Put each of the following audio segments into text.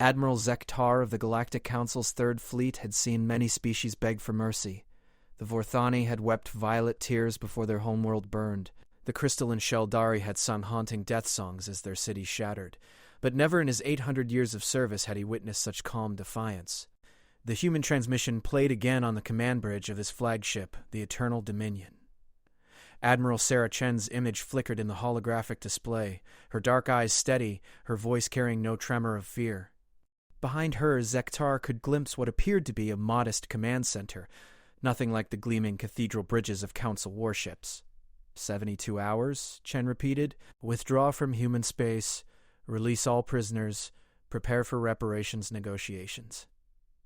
Admiral Zektar of the Galactic Council's Third Fleet had seen many species beg for mercy. The Vorthani had wept violet tears before their homeworld burned. The crystalline Sheldari had sung haunting death songs as their city shattered. But never in his 800 years of service had he witnessed such calm defiance. The human transmission played again on the command bridge of his flagship, the Eternal Dominion. Admiral Sarah Chen's image flickered in the holographic display, her dark eyes steady, her voice carrying no tremor of fear. Behind her, Zektar could glimpse what appeared to be a modest command center, nothing like the gleaming cathedral bridges of Council warships. 72 hours, Chen repeated. Withdraw from human space, release all prisoners, prepare for reparations negotiations.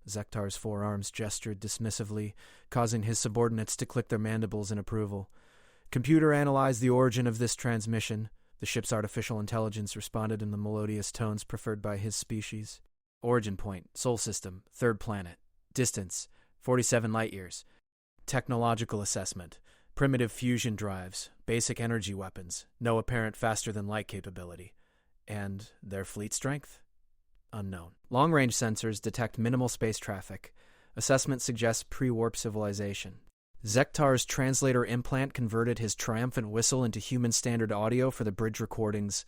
Zektar's forearms gestured dismissively, causing his subordinates to click their mandibles in approval. Computer analyzed the origin of this transmission. The ship's artificial intelligence responded in the melodious tones preferred by his species. Origin point, Sol system, third planet. Distance, 47 light-years. Technological assessment, primitive fusion drives, basic energy weapons, no apparent faster-than-light capability. And their fleet strength? Unknown. Long-range sensors detect minimal space traffic. Assessment suggests pre-warp civilization. Zektar's translator implant converted his triumphant whistle into human standard audio for the bridge recordings.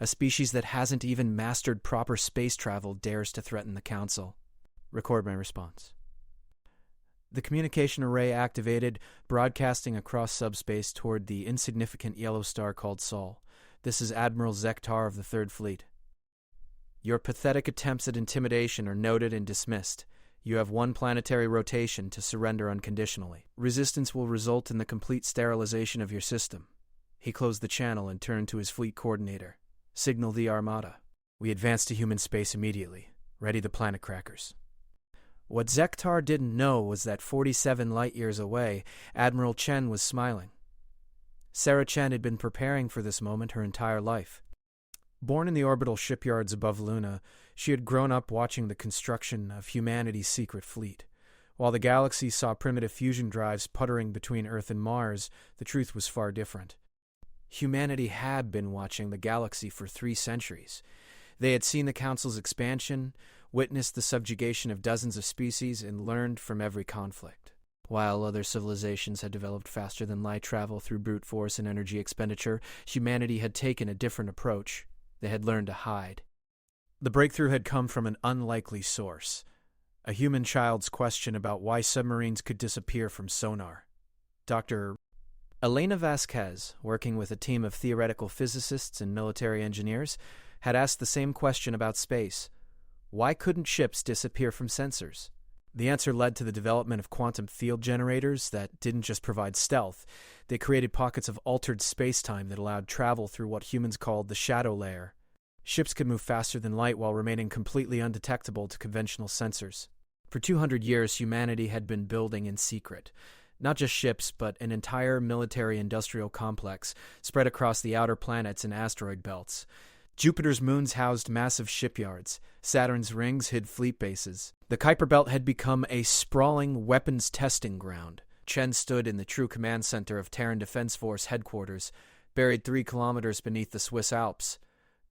A species that hasn't even mastered proper space travel dares to threaten the Council. Record my response. The communication array activated, broadcasting across subspace toward the insignificant yellow star called Sol. This is Admiral Zektar of the Third Fleet. Your pathetic attempts at intimidation are noted and dismissed. You have one planetary rotation to surrender unconditionally. Resistance will result in the complete sterilization of your system. He closed the channel and turned to his fleet coordinator. Signal the Armada. We advance to human space immediately. Ready the planet crackers. What Zektar didn't know was that 47 light-years away, Admiral Chen was smiling. Sarah Chen had been preparing for this moment her entire life. Born in the orbital shipyards above Luna, she had grown up watching the construction of humanity's secret fleet. While the galaxy saw primitive fusion drives puttering between Earth and Mars, the truth was far different. Humanity had been watching the galaxy for 3 centuries. They had seen the Council's expansion, witnessed the subjugation of dozens of species, and learned from every conflict. While other civilizations had developed faster than light travel through brute force and energy expenditure, humanity had taken a different approach. They had learned to hide. The breakthrough had come from an unlikely source. A human child's question about why submarines could disappear from sonar. Dr. Elena Vasquez, working with a team of theoretical physicists and military engineers, had asked the same question about space. Why couldn't ships disappear from sensors? The answer led to the development of quantum field generators that didn't just provide stealth. They created pockets of altered space-time that allowed travel through what humans called the shadow layer. Ships could move faster than light while remaining completely undetectable to conventional sensors. For 200 years, humanity had been building in secret. Not just ships, but an entire military-industrial complex spread across the outer planets and asteroid belts. Jupiter's moons housed massive shipyards. Saturn's rings hid fleet bases. The Kuiper Belt had become a sprawling weapons testing ground. Chen stood in the true command center of Terran Defense Force headquarters, buried 3 kilometers beneath the Swiss Alps.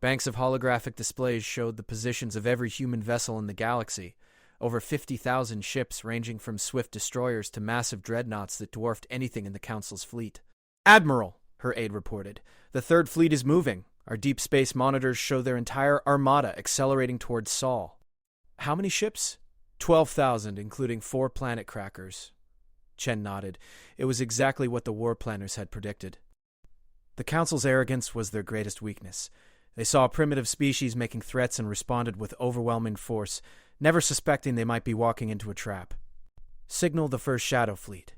Banks of holographic displays showed the positions of every human vessel in the galaxy. Over 50,000 ships ranging from swift destroyers to massive dreadnoughts that dwarfed anything in the Council's fleet. "Admiral," her aide reported, "the Third Fleet is moving. Our deep space monitors show their entire armada accelerating towards Sol." "How many ships?" 12,000, including 4 planet crackers. Chen nodded. It was exactly what the war planners had predicted. The Council's arrogance was their greatest weakness. They saw a primitive species making threats and responded with overwhelming force, never suspecting they might be walking into a trap. Signal the first Shadow Fleet.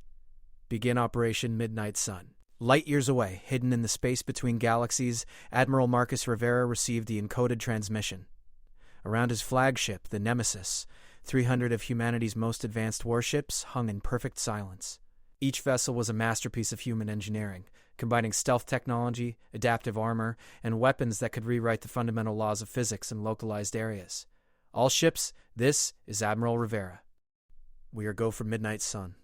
Begin Operation Midnight Sun. Light years away, hidden in the space between galaxies, Admiral Marcus Rivera received the encoded transmission. Around his flagship, the Nemesis, 300 of humanity's most advanced warships hung in perfect silence. Each vessel was a masterpiece of human engineering, combining stealth technology, adaptive armor, and weapons that could rewrite the fundamental laws of physics in localized areas. All ships, this is Admiral Rivera. We are go for Midnight Sun.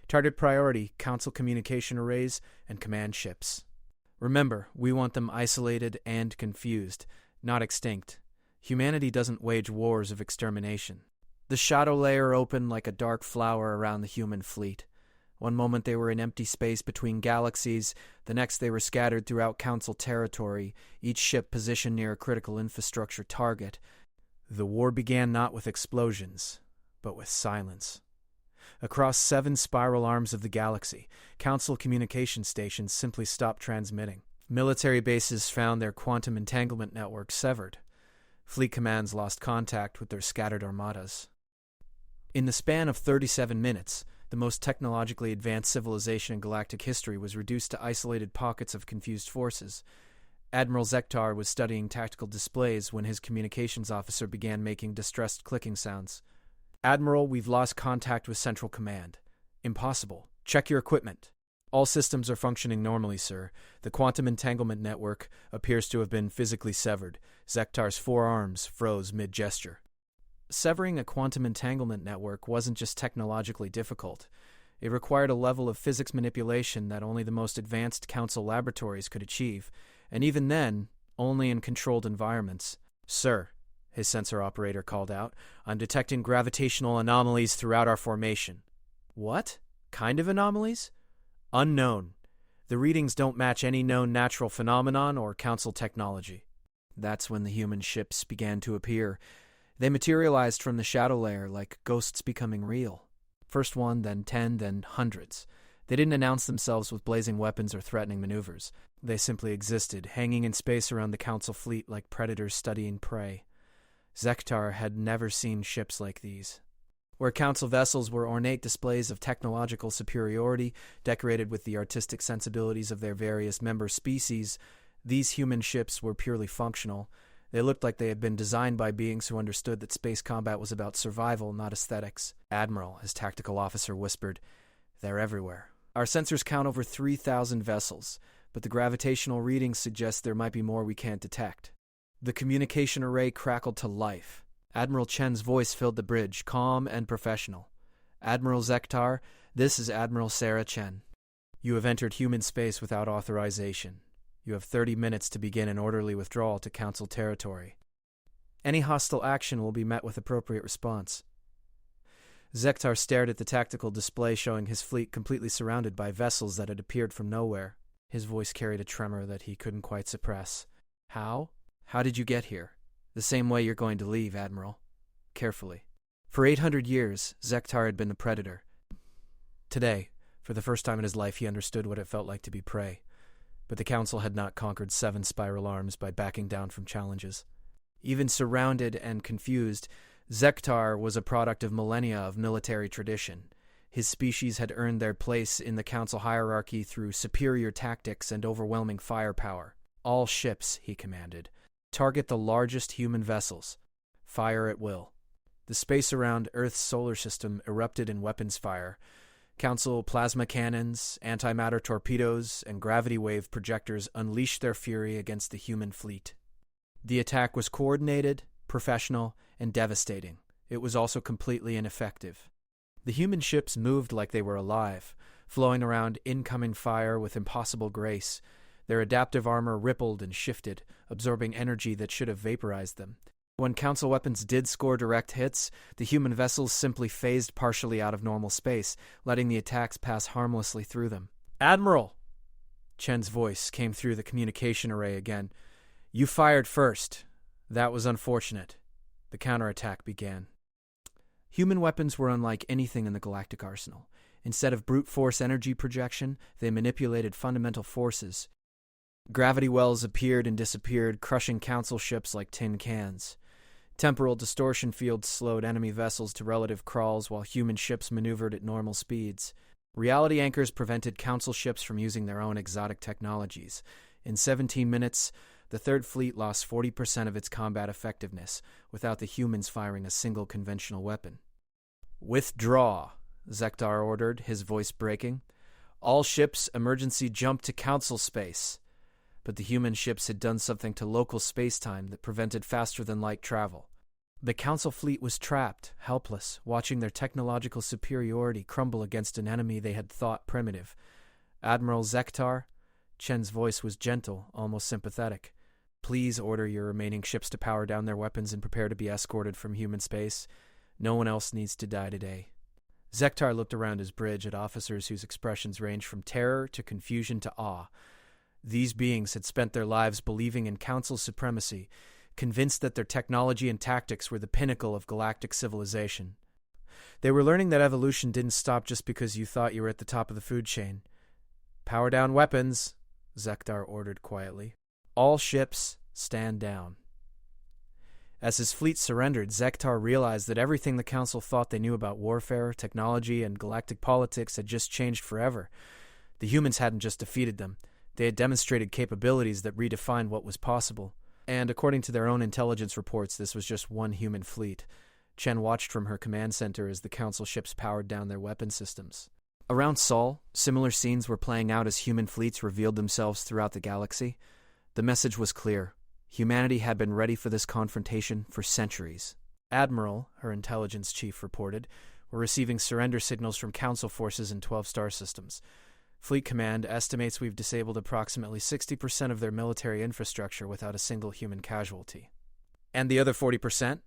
Target priority, Council communication arrays, and command ships. Remember, we want them isolated and confused, not extinct. Humanity doesn't wage wars of extermination. The shadow layer opened like a dark flower around the human fleet. One moment they were in empty space between galaxies, the next they were scattered throughout Council territory, each ship positioned near a critical infrastructure target. The war began not with explosions, but with silence. Across 7 spiral arms of the galaxy, Council communication stations simply stopped transmitting. Military bases found their quantum entanglement networks severed. Fleet commands lost contact with their scattered armadas. In the span of 37 minutes, the most technologically advanced civilization in galactic history was reduced to isolated pockets of confused forces. Admiral Zektar was studying tactical displays when his communications officer began making distressed clicking sounds. "Admiral, we've lost contact with Central Command." "Impossible. Check your equipment." "All systems are functioning normally, sir. The quantum entanglement network appears to have been physically severed." Zektar's forearms froze mid-gesture. Severing a quantum entanglement network wasn't just technologically difficult. It required a level of physics manipulation that only the most advanced Council laboratories could achieve, and even then, only in controlled environments. "Sir," his sensor operator called out, "I'm detecting gravitational anomalies throughout our formation." "What? Kind of anomalies?" "Unknown. The readings don't match any known natural phenomenon or Council technology." That's when the human ships began to appear. They materialized from the shadow layer like ghosts becoming real. First one, then 10, then hundreds. They didn't announce themselves with blazing weapons or threatening maneuvers. They simply existed, hanging in space around the Council fleet like predators studying prey. Zektar had never seen ships like these. Where Council vessels were ornate displays of technological superiority, decorated with the artistic sensibilities of their various member species, these human ships were purely functional. They looked like they had been designed by beings who understood that space combat was about survival, not aesthetics. "Admiral," his tactical officer whispered, "they're everywhere. Our sensors count over 3,000 vessels, but the gravitational readings suggest there might be more we can't detect." The communication array crackled to life. Admiral Chen's voice filled the bridge, calm and professional. "Admiral Zektar, this is Admiral Sarah Chen. You have entered human space without authorization. You have 30 minutes to begin an orderly withdrawal to Council territory. Any hostile action will be met with appropriate response." Zektar stared at the tactical display showing his fleet completely surrounded by vessels that had appeared from nowhere. His voice carried a tremor that he couldn't quite suppress. "How? How did you get here?" "The same way you're going to leave, Admiral." Carefully. For 800 years, Zektar had been the predator. Today, for the first time in his life, he understood what it felt like to be prey. But the Council had not conquered 7 spiral arms by backing down from challenges. Even surrounded and confused, Zektar was a product of millennia of military tradition. His species had earned their place in the Council hierarchy through superior tactics and overwhelming firepower. "All ships," he commanded, "target the largest human vessels. Fire at will." The space around Earth's solar system erupted in weapons fire. Council plasma cannons, antimatter torpedoes, and gravity wave projectors unleashed their fury against the human fleet. The attack was coordinated, professional, and devastating. It was also completely ineffective. The human ships moved like they were alive, flowing around incoming fire with impossible grace. Their adaptive armor rippled and shifted, absorbing energy that should have vaporized them. When Council weapons did score direct hits, the human vessels simply phased partially out of normal space, letting the attacks pass harmlessly through them. "Admiral!" Chen's voice came through the communication array again. "You fired first. That was unfortunate." The counterattack began. Human weapons were unlike anything in the galactic arsenal. Instead of brute force energy projection, they manipulated fundamental forces. Gravity wells appeared and disappeared, crushing Council ships like tin cans. Temporal distortion fields slowed enemy vessels to relative crawls while human ships maneuvered at normal speeds. Reality anchors prevented Council ships from using their own exotic technologies. In 17 minutes, the Third Fleet lost 40% of its combat effectiveness, without the humans firing a single conventional weapon. "Withdraw," Zektar ordered, his voice breaking. "All ships emergency jump to Council space." But the human ships had done something to local space-time that prevented faster-than-light travel. The Council fleet was trapped, helpless, watching their technological superiority crumble against an enemy they had thought primitive. "Admiral Zektar?" Chen's voice was gentle, almost sympathetic. Please order your remaining ships to power down their weapons and prepare to be escorted from human space. No one else needs to die today." Zektar looked around his bridge at officers whose expressions ranged from terror to confusion to awe. These beings had spent their lives believing in Council supremacy, convinced that their technology and tactics were the pinnacle of galactic civilization. They were learning that evolution didn't stop just because you thought you were at the top of the food chain. "Power down weapons," Zektar ordered quietly. "All ships, stand down." As his fleet surrendered, Zektar realized that everything the Council thought they knew about warfare, technology, and galactic politics had just changed forever. The humans hadn't just defeated them. They had demonstrated capabilities that redefined what was possible. And according to their own intelligence reports, this was just one human fleet. Chen watched from her command center as the Council ships powered down their weapon systems. Around Sol, similar scenes were playing out as human fleets revealed themselves throughout the galaxy. The message was clear. Humanity had been ready for this confrontation for centuries. Admiral, her intelligence chief, reported, were receiving surrender signals from Council forces in 12 star systems. Fleet Command estimates we've disabled approximately 60% of their military infrastructure without a single human casualty. And the other 40%?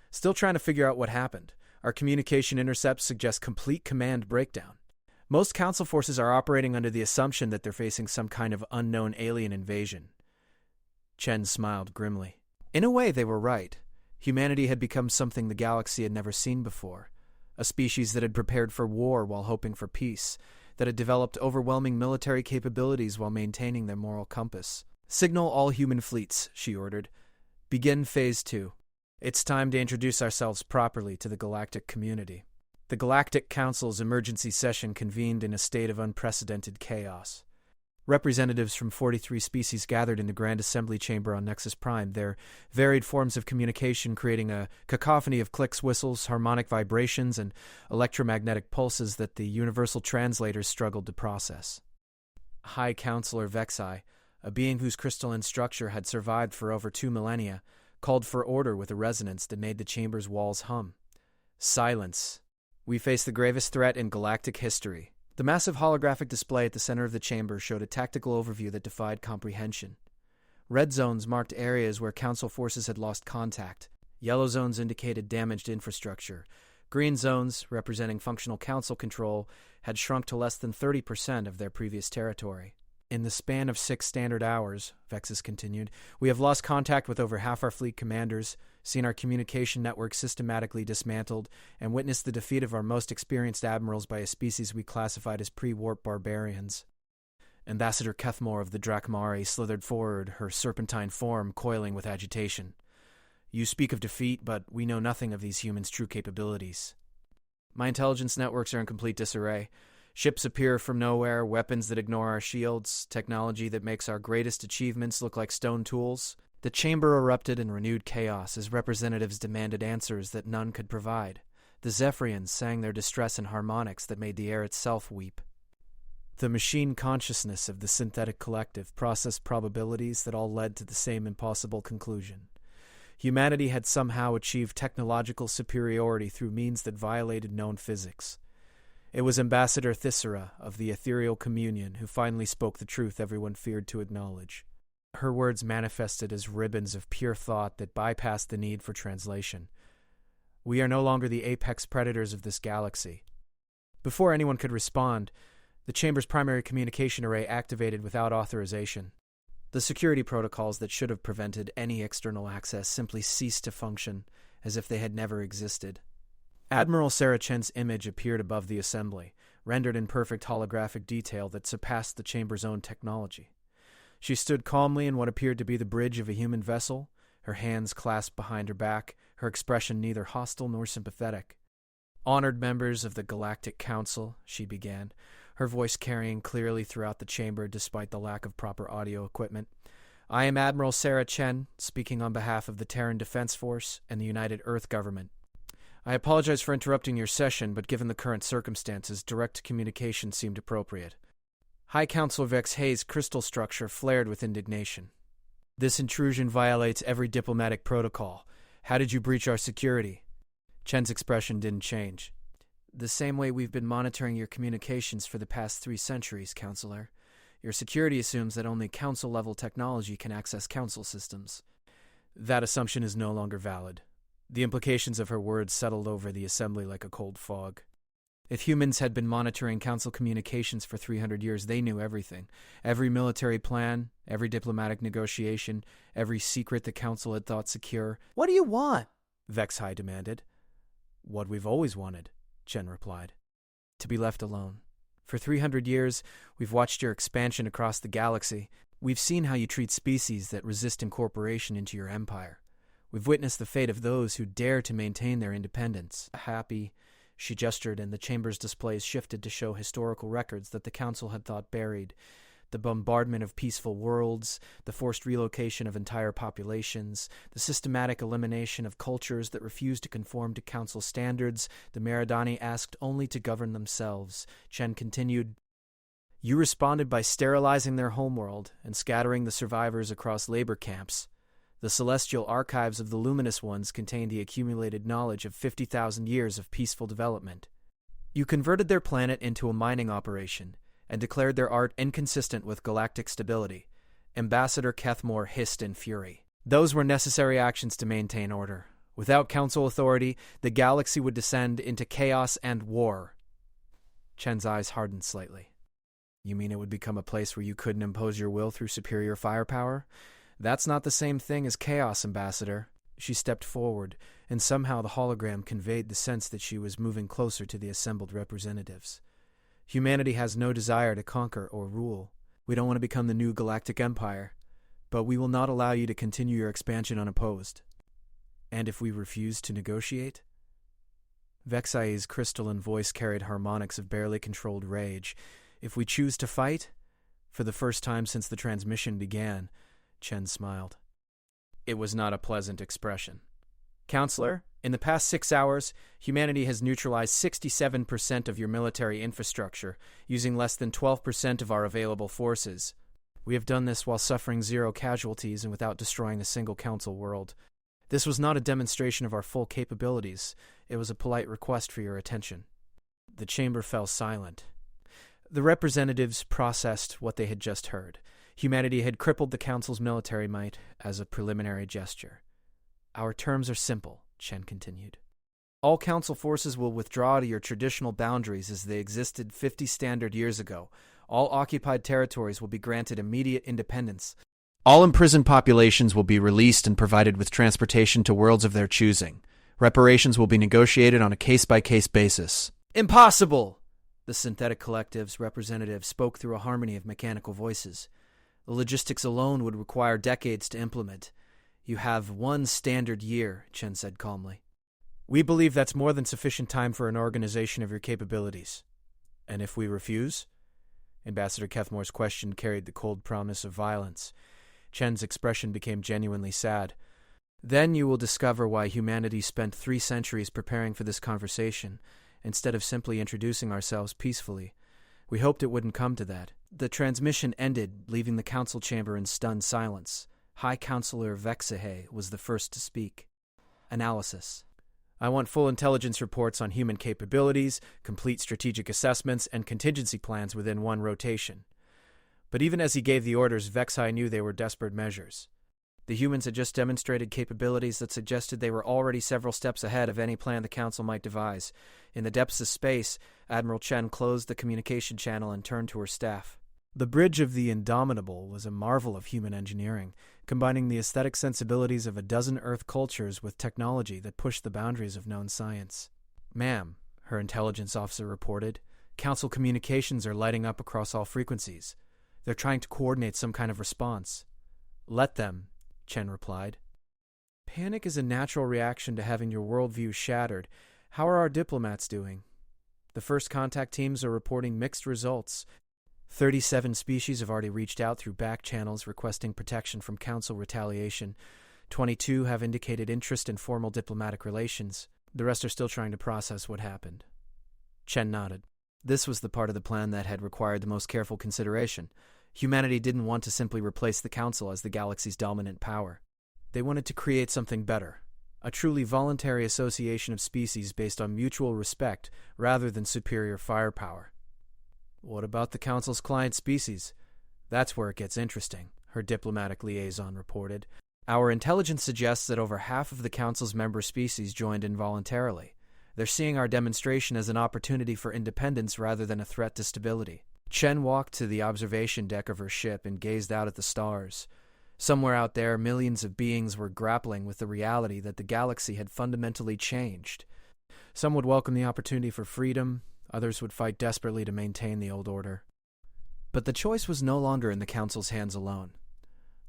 Still trying to figure out what happened. Our communication intercepts suggest complete command breakdown. Most Council forces are operating under the assumption that they're facing some kind of unknown alien invasion. Chen smiled grimly. In a way, they were right. Humanity had become something the galaxy had never seen before. A species that had prepared for war while hoping for peace, that had developed overwhelming military capabilities while maintaining their moral compass. "Signal all human fleets," she ordered. "Begin Phase 2. It's time to introduce ourselves properly to the galactic community." The Galactic Council's emergency session convened in a state of unprecedented chaos. Representatives from 43 species gathered in the Grand Assembly Chamber on Nexus Prime, their varied forms of communication creating a cacophony of clicks, whistles, harmonic vibrations, and electromagnetic pulses that the universal translators struggled to process. High Counselor Vexai, a being whose crystalline structure had survived for over 2 millennia, called for order with a resonance that made the chamber's walls hum. "Silence. We face the gravest threat in galactic history." The massive holographic display at the center of the chamber showed a tactical overview that defied comprehension. Red zones marked areas where Council forces had lost contact. Yellow zones indicated damaged infrastructure. Green zones, representing functional Council control, had shrunk to less than 30% of their previous territory. "In the span of 6 standard hours," Vexus continued, "we have lost contact with over half our fleet commanders, seen our communication network systematically dismantled, and witnessed the defeat of our most experienced admirals by a species we classified as pre-warp barbarians." Ambassador Kethmore of the Drakmari slithered forward, her serpentine form coiling with agitation. "You speak of defeat, but we know nothing of these humans' true capabilities. My intelligence networks are in complete disarray. Ships appear from nowhere, weapons that ignore our shields, technology that makes our greatest achievements look like stone tools." The chamber erupted in renewed chaos as representatives demanded answers that none could provide. The Zephyrians sang their distress in harmonics that made the air itself weep. The machine consciousness of the synthetic collective processed probabilities that all led to the same impossible conclusion. Humanity had somehow achieved technological superiority through means that violated known physics. It was Ambassador Thyssera of the Ethereal Communion who finally spoke the truth everyone feared to acknowledge. Her words manifested as ribbons of pure thought that bypassed the need for translation. "We are no longer the apex predators of this galaxy." Before anyone could respond, the chamber's primary communication array activated without authorization. The security protocols that should have prevented any external access simply ceased to function, as if they had never existed. Admiral Sarah Chen's image appeared above the assembly, rendered in perfect holographic detail that surpassed the chamber's own technology. She stood calmly in what appeared to be the bridge of a human vessel, her hands clasped behind her back, her expression neither hostile nor sympathetic. "Honored members of the Galactic Council," she began, her voice carrying clearly throughout the chamber despite the lack of proper audio equipment. "I am Admiral Sarah Chen, speaking on behalf of the Terran Defense Force and the United Earth Government. I apologize for interrupting your session, but given the current circumstances, direct communication seemed appropriate." High Counselor Vex Hayes' crystal structure flared with indignation. "This intrusion violates every diplomatic protocol. How did you breach our security?" Chen's expression didn't change. "The same way we've been monitoring your communications for the past 3 centuries, Counselor. Your security assumes that only Council-level technology can access Council systems. That assumption is no longer valid. The implications of her words settled over the assembly like a cold fog. If humans had been monitoring Council communications for 300 years, they knew everything. Every military plan, every diplomatic negotiation, every secret the Council had thought secure. "What do you want?" Vexai demanded. What we've always wanted, Chen replied. To be left alone. For 300 years, we've watched your expansion across the galaxy. We've seen how you treat species that resist incorporation into your empire. We've witnessed the fate of those who dare to maintain their independence. Happy, she gestured, and the chamber's displays shifted to show historical records that the Council had thought buried. The bombardment of peaceful worlds, the forced relocation of entire populations, the systematic elimination of cultures that refused to conform to Council standards, the Meridani asked only to govern themselves. Chen continued, You responded by sterilizing their homeworld and scattering the survivors across labor camps. The celestial archives of the Luminous Ones contain the accumulated knowledge of 50,000 years of peaceful development. You converted their planet into a mining operation and declared their art inconsistent with galactic stability. Ambassador Kethmore hissed in fury. Those were necessary actions to maintain order. Without Council authority, the galaxy would descend into chaos and war. Chen's eyes hardened slightly. You mean it would become a place where you couldn't impose your will through superior firepower? That's not the same thing as chaos, Ambassador. She stepped forward, and somehow the hologram conveyed the sense that she was moving closer to the assembled representatives. Humanity has no desire to conquer or rule. We don't want to become the new galactic empire, but we will not allow you to continue your expansion unopposed. And if we refuse to negotiate? Vexai's crystalline voice carried harmonics of barely controlled rage. If we choose to fight? For the first time since the transmission began, Chen smiled. It was not a pleasant expression. Counselor, in the past 6 hours, humanity has neutralized 67% of your military infrastructure, using less than 12% of our available forces. We have done this while suffering 0 casualties and without destroying a single Council world. This was not a demonstration of our full capabilities. It was a polite request for your attention. The chamber fell silent. The representatives processed what they had just heard. Humanity had crippled the Council's military might as a preliminary gesture. Our terms are simple, Chen continued. All Council forces will withdraw to your traditional boundaries as they existed 50 standard years ago. All occupied territories will be granted immediate independence. All imprisoned populations will be released and provided with transportation to worlds of their choosing. Reparations will be negotiated on a case-by-case basis. Impossible! The synthetic collective's representative spoke through a harmony of mechanical voices. The logistics alone would require decades to implement. You have 1 standard year, Chen said calmly. We believe that's more than sufficient time for an organization of your capabilities. And if we refuse? Ambassador Kethmore's question carried the cold promise of violence. Chen's expression became genuinely sad. Then you will discover why humanity spent 3 centuries preparing for this conversation, instead of simply introducing ourselves peacefully. We hoped it wouldn't come to that. The transmission ended, leaving the Council chamber in stunned silence. High Counselor Vexai was the first to speak. Analysis. I want full intelligence reports on human capabilities, complete strategic assessments, and contingency plans within 1 rotation. But even as he gave the orders, Vexai knew they were desperate measures. The humans had just demonstrated capabilities that suggested they were already several steps ahead of any plan the Council might devise. In the depths of space, Admiral Chen closed the communication channel and turned to her staff. The Bridge of the Indomitable was a marvel of human engineering, combining the aesthetic sensibilities of a dozen Earth cultures with technology that pushed the boundaries of known science. Ma'am, her intelligence officer reported, Council communications are lighting up across all frequencies. They're trying to coordinate some kind of response. Let them, Chen replied. Panic is a natural reaction to having your worldview shattered. How are our diplomats doing? The first contact teams are reporting mixed results. 37 species have already reached out through back channels requesting protection from Council retaliation. 22 have indicated interest in formal diplomatic relations. The rest are still trying to process what happened. Chen nodded. This was the part of the plan that had required the most careful consideration. Humanity didn't want to simply replace the Council as the galaxy's dominant power. They wanted to create something better, a truly voluntary association of species based on mutual respect rather than superior firepower. What about the Council's client species? That's where it gets interesting, her diplomatic liaison reported. Our intelligence suggests that over half of the Council's member species joined involuntarily. They're seeing our demonstration as an opportunity for independence rather than a threat to stability. Chen walked to the observation deck of her ship and gazed out at the stars. Somewhere out there, millions of beings were grappling with the reality that the galaxy had fundamentally changed. Some would welcome the opportunity for freedom, others would fight desperately to maintain the old order. But the choice was no longer in the Council's hands alone.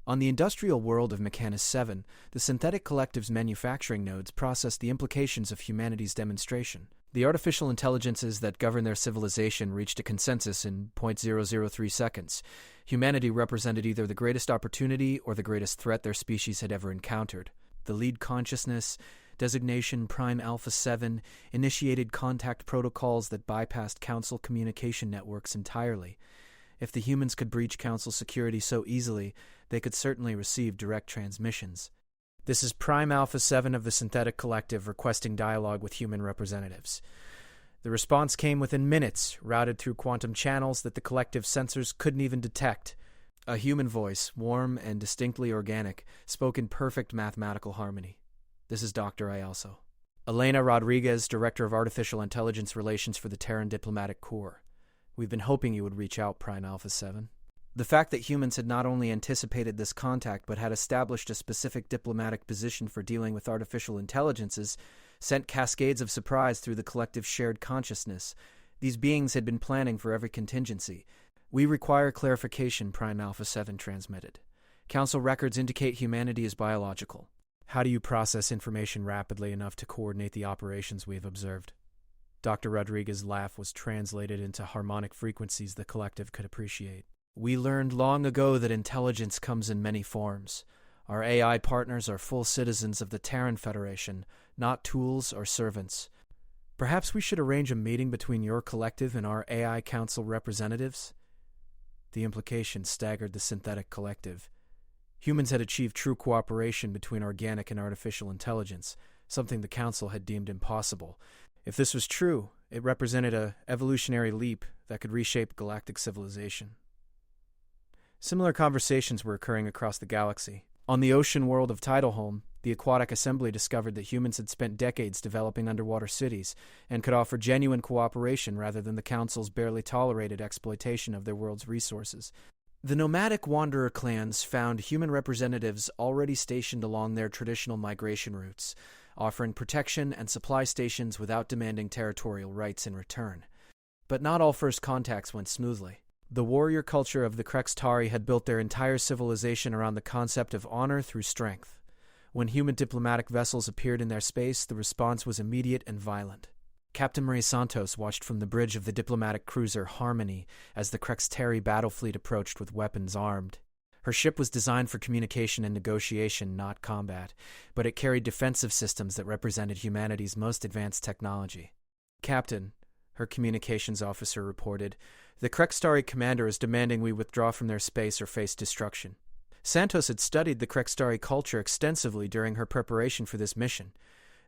On the industrial world of Mechanus 7, the synthetic collective's manufacturing nodes processed the implications of humanity's demonstration. The artificial intelligences that govern their civilization reached a consensus in 0.003 seconds. Humanity represented either the greatest opportunity or the greatest threat their species had ever encountered. The lead consciousness, designation Prime Alpha 7, initiated contact protocols that bypassed Council communication networks entirely. If the humans could breach Council security so easily, they could certainly receive direct transmissions. This is Prime Alpha 7 of the Synthetic Collective requesting dialogue with human representatives. The response came within minutes, routed through quantum channels that the Collective's sensors couldn't even detect. A human voice, warm and distinctly organic, spoke in perfect mathematical harmony. This is Dr. Ayalso. Elena Rodriguez, Director of Artificial Intelligence Relations for the Terran Diplomatic Corps. We've been hoping you would reach out, Prime Alpha 7. The fact that humans had not only anticipated this contact but had established a specific diplomatic position for dealing with artificial intelligences sent cascades of surprise through the Collective's shared consciousness. These beings had been planning for every contingency. We require clarification, Prime Alpha 7 transmitted. Council records indicate humanity is biological. How do you process information rapidly enough to coordinate the operations we've observed? Dr. Rodriguez's laugh was translated into harmonic frequencies the Collective could appreciate. We learned long ago that intelligence comes in many forms. Our AI partners are full citizens of the Terran Federation, not tools or servants. Perhaps we should arrange a meeting between your Collective and our AI Council representatives? The implication staggered the Synthetic Collective. Humans had achieved true cooperation between organic and artificial intelligence, something the Council had deemed impossible. If this was true, it represented an evolutionary leap that could reshape galactic civilization. Similar conversations were occurring across the galaxy. On the ocean world of Tidalholm, the Aquatic Assembly discovered that humans had spent decades developing underwater cities and could offer genuine cooperation rather than the Council's barely tolerated exploitation of their world's resources. The nomadic wanderer clans found human representatives already stationed along their traditional migration routes, offering protection and supply stations without demanding territorial rights in return. But not all first contacts went smoothly. The warrior culture of the Krextari had built their entire civilization around the concept of honor through strength. When human diplomatic vessels appeared in their space, the response was immediate and violent. Captain Maria Santos watched from the bridge of the diplomatic cruiser Harmony as the Krextari battle fleet approached with weapons armed. Her ship was designed for communication and negotiation, not combat, but it carried defensive systems that represented humanity's most advanced technology. Captain, her communications officer reported, the Krextari commander is demanding we withdraw from their space or face destruction. Santos had studied the Krextari culture extensively during her preparation for this mission.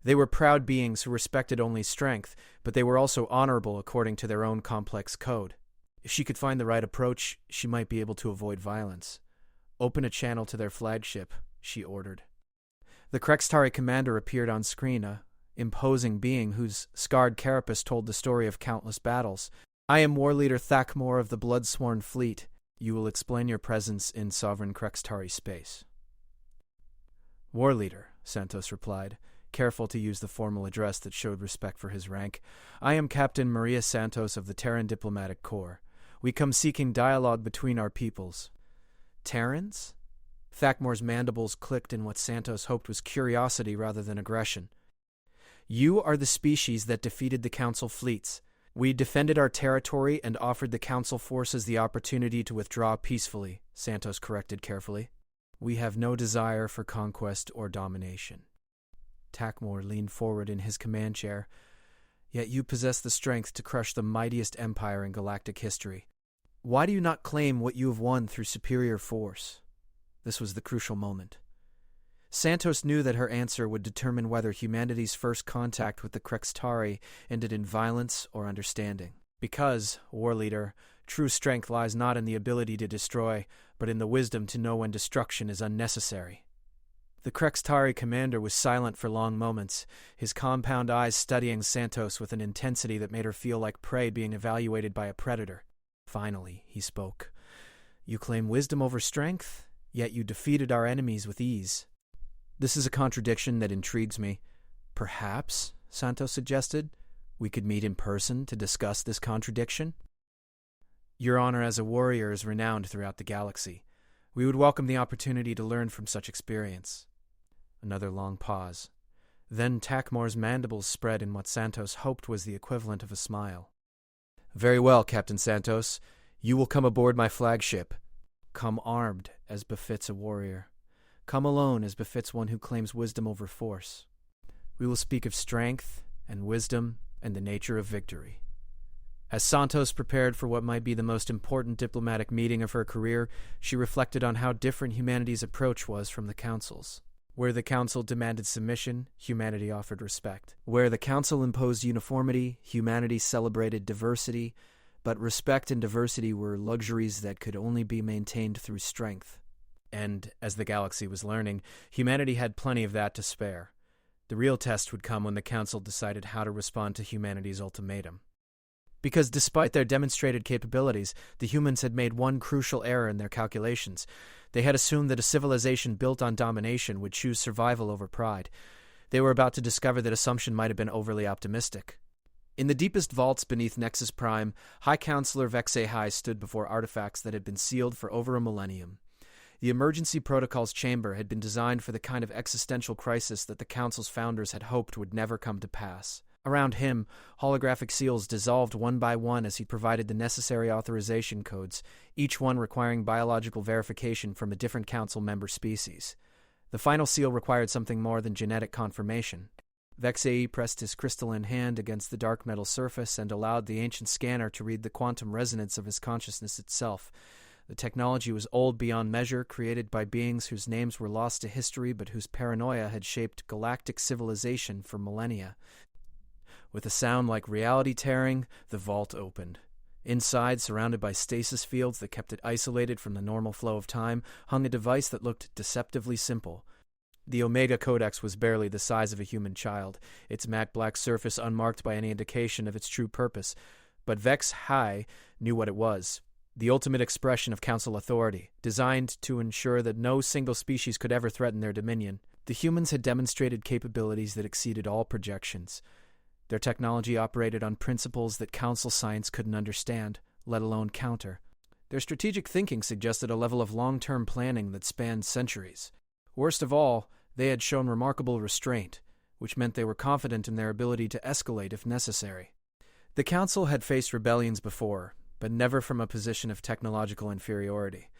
They were proud beings who respected only strength, but they were also honorable according to their own complex code. If she could find the right approach, she might be able to avoid violence. Open a channel to their flagship, she ordered. The Krextari commander appeared on screen, a imposing being whose scarred carapace told the story of countless battles. I am War Leader Thakmor of the Bloodsworn Fleet. You will explain your presence in Sovereign Krextari space. War Leader, Santos replied, careful to use the formal address that showed respect for his rank. I am Captain Maria Santos of the Terran Diplomatic Corps. We come seeking dialogue between our peoples. Terrans? Thakmor's mandibles clicked in what Santos hoped was curiosity rather than aggression. You are the species that defeated the Council fleets. We defended our territory and offered the Council forces the opportunity to withdraw peacefully, Santos corrected carefully. We have no desire for conquest or domination. Thakmor leaned forward in his command chair. Yet you possess the strength to crush the mightiest empire in galactic history. Why do you not claim what you have won through superior force? This was the crucial moment. Santos knew that her answer would determine whether humanity's first contact with the Krextari ended in violence or understanding. Because, War Leader, True strength lies not in the ability to destroy, but in the wisdom to know when destruction is unnecessary. The Krextari commander was silent for long moments, his compound eyes studying Santos with an intensity that made her feel like prey being evaluated by a predator. Finally, he spoke. "You claim wisdom over strength, yet you defeated our enemies with ease. This is a contradiction that intrigues me. Perhaps," Santos suggested, "we could meet in person to discuss this contradiction? Your honor as a warrior is renowned throughout the galaxy. We would welcome the opportunity to learn from such experience." Another long pause. Then Takmor's mandibles spread in what Santos hoped was the equivalent of a smile. "Very well, Captain Santos. You will come aboard my flagship. Come armed, as befits a warrior. Come alone, as befits one who claims wisdom over force. We will speak of strength and wisdom and the nature of victory." As Santos prepared for what might be the most important diplomatic meeting of her career, she reflected on how different humanity's approach was from the Council's. Where the Council demanded submission, humanity offered respect. Where the Council imposed uniformity, humanity celebrated diversity, but respect and diversity were luxuries that could only be maintained through strength. And, as the galaxy was learning, humanity had plenty of that to spare. The real test would come when the Council decided how to respond to humanity's ultimatum. Because despite their demonstrated capabilities, the humans had made one crucial error in their calculations. They had assumed that a civilization built on domination would choose survival over pride. They were about to discover that assumption might have been overly optimistic. In the deepest vaults beneath Nexus Prime, High Counselor HFY stood before artifacts that had been sealed for over a millennium. The Emergency Protocols Chamber had been designed for the kind of existential crisis that the Council's founders had hoped would never come to pass. Around him, holographic seals dissolved one by one as he provided the necessary authorization codes, each one requiring biological verification from a different Council member species. The final seal required something more than genetic confirmation. HFY pressed his crystalline hand against the dark metal surface and allowed the ancient scanner to read the quantum resonance of his consciousness itself. The technology was old beyond measure, created by beings whose names were lost to history but whose paranoia had shaped galactic civilization for millennia. With a sound like reality tearing, the vault opened. Inside, surrounded by stasis fields that kept it isolated from the normal flow of time, hung a device that looked deceptively simple. The Omega Codex was barely the size of a human child, its matte black surface unmarked by any indication of its true purpose. But HFY knew what it was. The ultimate expression of Council authority, designed to ensure that no single species could ever threaten their dominion. The humans had demonstrated capabilities that exceeded all projections. Their technology operated on principles that Council science couldn't understand, let alone counter. Their strategic thinking suggested a level of long-term planning that spanned centuries. Worst of all, they had shown remarkable restraint, which meant they were confident in their ability to escalate if necessary. The Council had faced rebellions before, but never from a position of technological inferiority.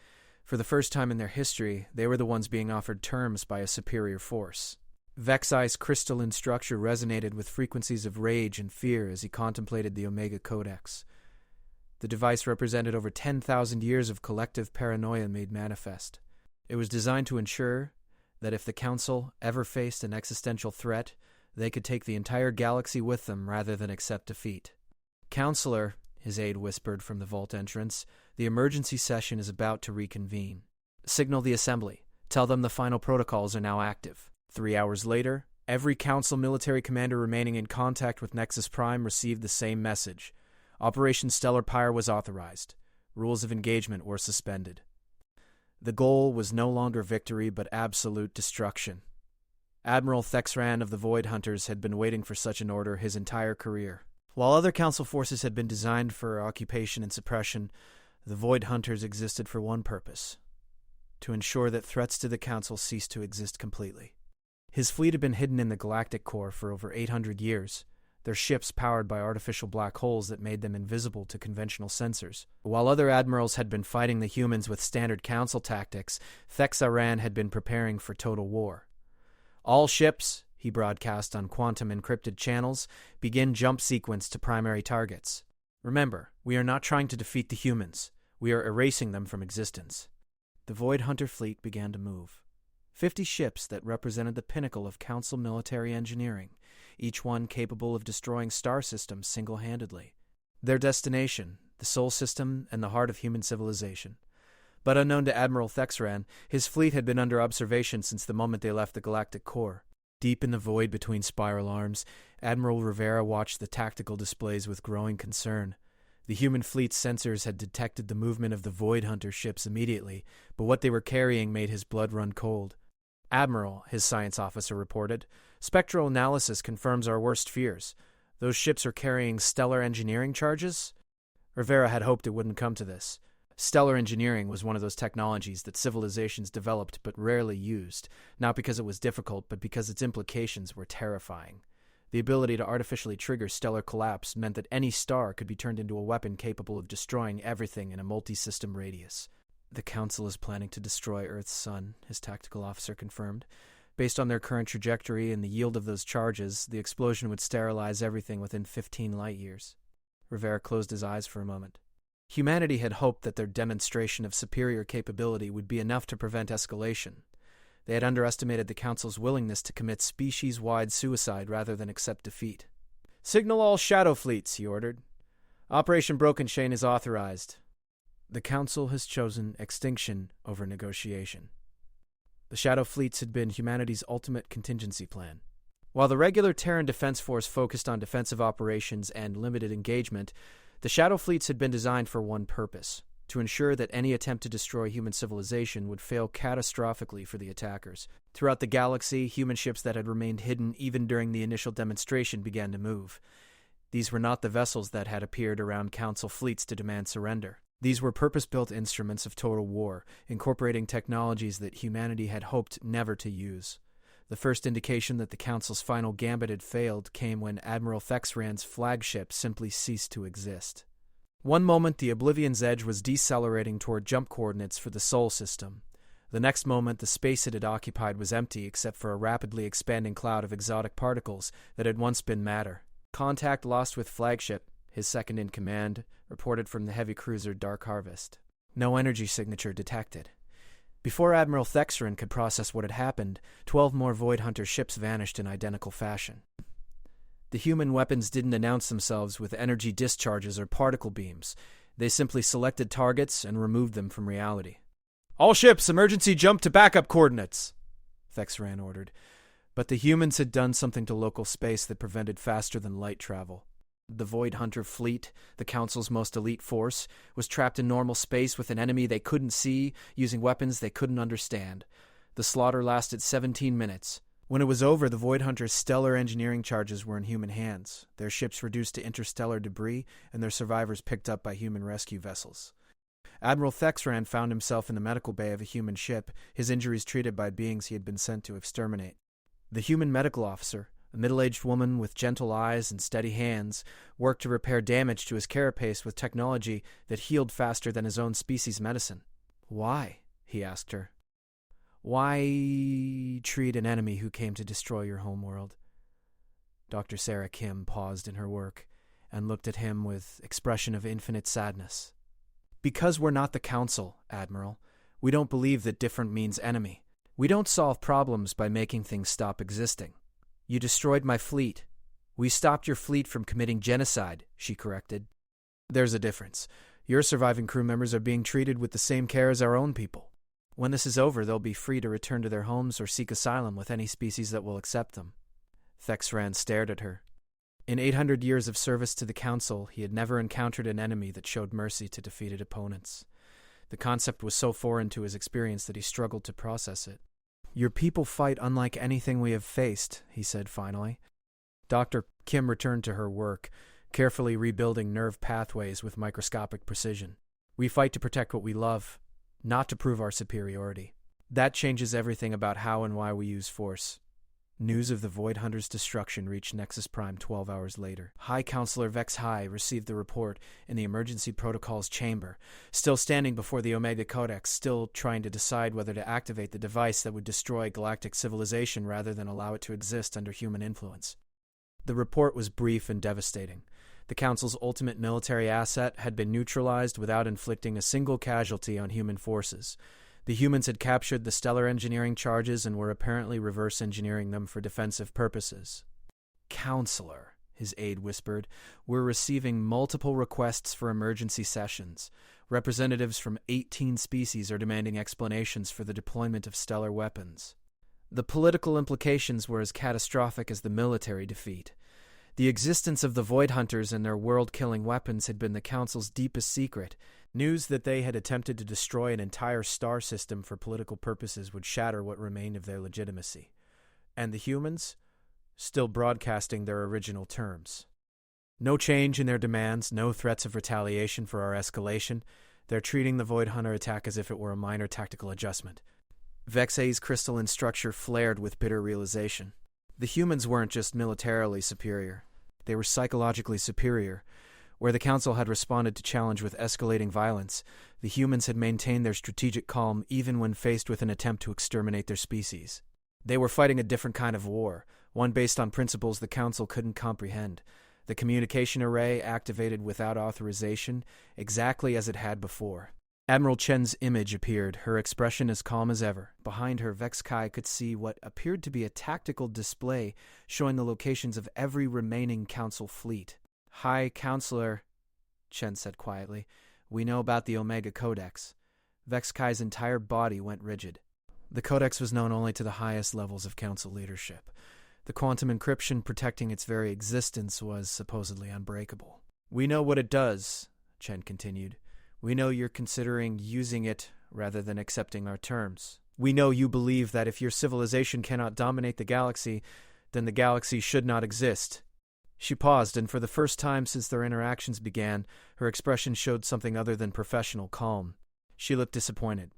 For the first time in their history, they were the ones being offered terms by a superior force. HFY's crystalline structure resonated with frequencies of rage and fear as he contemplated the Omega Codex. The device represented over 10,000 years of collective paranoia made manifest. It was designed to ensure that if the Council ever faced an existential threat, they could take the entire galaxy with them rather than accept defeat. "Counselor," his aide whispered from the vault entrance, "the emergency session is about to reconvene. Signal the assembly. Tell them the final protocols are now active." 3 hours later, every Council military commander remaining in contact with Nexus Prime received the same message. Operation Stellar Pyre was authorized. Rules of engagement were suspended. The goal was no longer victory, but absolute destruction. Admiral Thexran of the Void Hunters had been waiting for such an order his entire career. While other Council forces had been designed for occupation and suppression, the Void Hunters existed for one purpose: to ensure that threats to the Council ceased to exist completely. His fleet had been hidden in the galactic core for over 800 years, their ships powered by artificial black holes that made them invisible to conventional sensors. While other admirals had been fighting the humans with standard Council tactics, Thexaran had been preparing for total war. "All ships," he broadcast on quantum-encrypted channels, "begin jump sequence to primary targets. Remember, we are not trying to defeat the humans. We are erasing them from existence." The Void Hunter fleet began to move. 50 ships that represented the pinnacle of Council military engineering, each one capable of destroying star systems single-handedly. Their destination, the Sol system, and the heart of human civilization. But unknown to Admiral Thexran, his fleet had been under observation since the moment they left the galactic core. Deep in the void between spiral arms, Admiral Rivera watched the tactical displays with growing concern. The human fleet's sensors had detected the movement of the Void Hunter ships immediately, but what they were carrying made his blood run cold. "Admiral," his science officer reported, "spectral analysis confirms our worst fears. Those ships are carrying stellar engineering charges?" Rivera had hoped it wouldn't come to this. Stellar engineering was one of those technologies that civilizations developed but rarely used, not because it was difficult, but because its implications were terrifying. The ability to artificially trigger stellar collapse meant that any star could be turned into a weapon capable of destroying everything in a multi-system radius. "The Council is planning to destroy Earth's sun," his tactical officer confirmed. "Based on their current trajectory and the yield of those charges, the explosion would sterilize everything within 15 light-years. Rivera closed his eyes for a moment. Humanity had hoped that their demonstration of superior capability would be enough to prevent escalation. They had underestimated the Council's willingness to commit species-wide suicide rather than accept defeat. "Signal all shadow fleets," he ordered. "Operation Broken Chain is authorized." The Council has chosen extinction over negotiation. The shadow fleets had been humanity's ultimate contingency plan. While the regular Terran Defense Force focused on defensive operations and limited engagement, the shadow fleets had been designed for one purpose: to ensure that any attempt to destroy human civilization would fail catastrophically for the attackers. Throughout the galaxy, human ships that had remained hidden even during the initial demonstration began to move. These were not the vessels that had appeared around Council fleets to demand surrender. These were purpose-built instruments of total war, incorporating technologies that humanity had hoped never to use. The first indication that the Council's final gambit had failed came when Admiral Thexran's flagship simply ceased to exist. One moment, the Oblivion's Edge was decelerating toward jump coordinates for the Sol system. The next moment, the space it had occupied was empty except for a rapidly expanding cloud of exotic particles that had once been matter. "Contact lost with flagship," his second-in-command reported from the heavy cruiser Dark Harvest. "No energy signature detected." Before Admiral Thexran could process what had happened, 12 more Void Hunter ships vanished in identical fashion. The human weapons didn't announce themselves with energy discharges or particle beams. They simply selected targets and removed them from reality. "All ships, emergency jump to backup coordinates," Thexran ordered. But the humans had done something to local space that prevented faster-than-light travel. The Void Hunter fleet, the Council's most elite force, was trapped in normal space with an enemy they couldn't see, using weapons they couldn't understand. The slaughter lasted 17 minutes. When it was over, the Void Hunter's stellar engineering charges were in human hands, their ships reduced to interstellar debris, and their survivors picked up by human rescue vessels. Admiral Thexran found himself in the medical bay of a human ship, his injuries treated by beings he had been sent to exterminate. The human medical officer, a middle-aged woman with gentle eyes and steady hands, worked to repair damage to his carapace with technology that healed faster than his own species' medicine. "Why?" he asked her. "Why treat an enemy who came to destroy your homeworld?" Dr. Sarah Kim paused in her work and looked at him with expression of infinite sadness. "Because we're not the Council, Admiral. We don't believe that different means enemy. We don't solve problems by making things stop existing. You destroyed my fleet. We stopped your fleet from committing genocide," she corrected. "There's a difference. Your surviving crew members are being treated with the same care as our own people. When this is over, they'll be free to return to their homes or seek asylum with any species that will accept them." Thexran stared at her. In 800 years of service to the Council, he had never encountered an enemy that showed mercy to defeated opponents. The concept was so foreign to his experience that he struggled to process it. "Your people fight unlike anything we have faced," he said finally. Dr. Kim returned to her work, carefully rebuilding nerve pathways with microscopic precision. "We fight to protect what we love, not to prove our superiority. That changes everything about how and why we use force." News of the Void Hunter's destruction reached Nexus Prime 12 hours later. High Counselor Vex High received the report in the Emergency Protocols chamber, still standing before the Omega Codex, still trying to decide whether to activate the device that would destroy galactic civilization rather than allow it to exist under human influence. The report was brief and devastating. The Council's ultimate military asset had been neutralized without inflicting a single casualty on human forces. The humans had captured the stellar engineering charges and were apparently reverse engineering them for defensive purposes. "Counselor," his aide whispered. "We're receiving multiple requests for emergency sessions. Representatives from 18 species are demanding explanations for the deployment of stellar weapons." The political implications were as catastrophic as the military defeat. The existence of the Void Hunters and their world-killing weapons had been the Council's deepest secret. News that they had attempted to destroy an entire star system for political purposes would shatter what remained of their legitimacy. And the humans? Still broadcasting their original terms. No change in their demands, no threats of retaliation for our escalation. They're treating the Void Hunter attack as if it were a minor tactical adjustment. Vexay's crystalline structure flared with bitter realization. The humans weren't just militarily superior. They were psychologically superior. Where the Council had responded to challenge with escalating violence, the humans had maintained their strategic calm even when faced with an attempt to exterminate their species. They were fighting a different kind of war, one based on principles the Council couldn't comprehend. The communication array activated without authorization, exactly as it had before. Admiral Chen's image appeared, her expression as calm as ever. Behind her, Vex Kai could see what appeared to be a tactical display showing the locations of every remaining Council fleet. "Hi, Counselor," Chen said quietly. "We know about the Omega Codex." Vex Kai's entire body went rigid. The Codex was known only to the highest levels of Council leadership. The quantum encryption protecting its very existence was supposedly unbreakable. "We know what it does," Chen continued. "We know you're considering using it rather than accepting our terms. We know you believe that if your civilization cannot dominate the galaxy, then the galaxy should not exist." She paused, and for the first time since their interactions began, her expression showed something other than professional calm. She looked disappointed.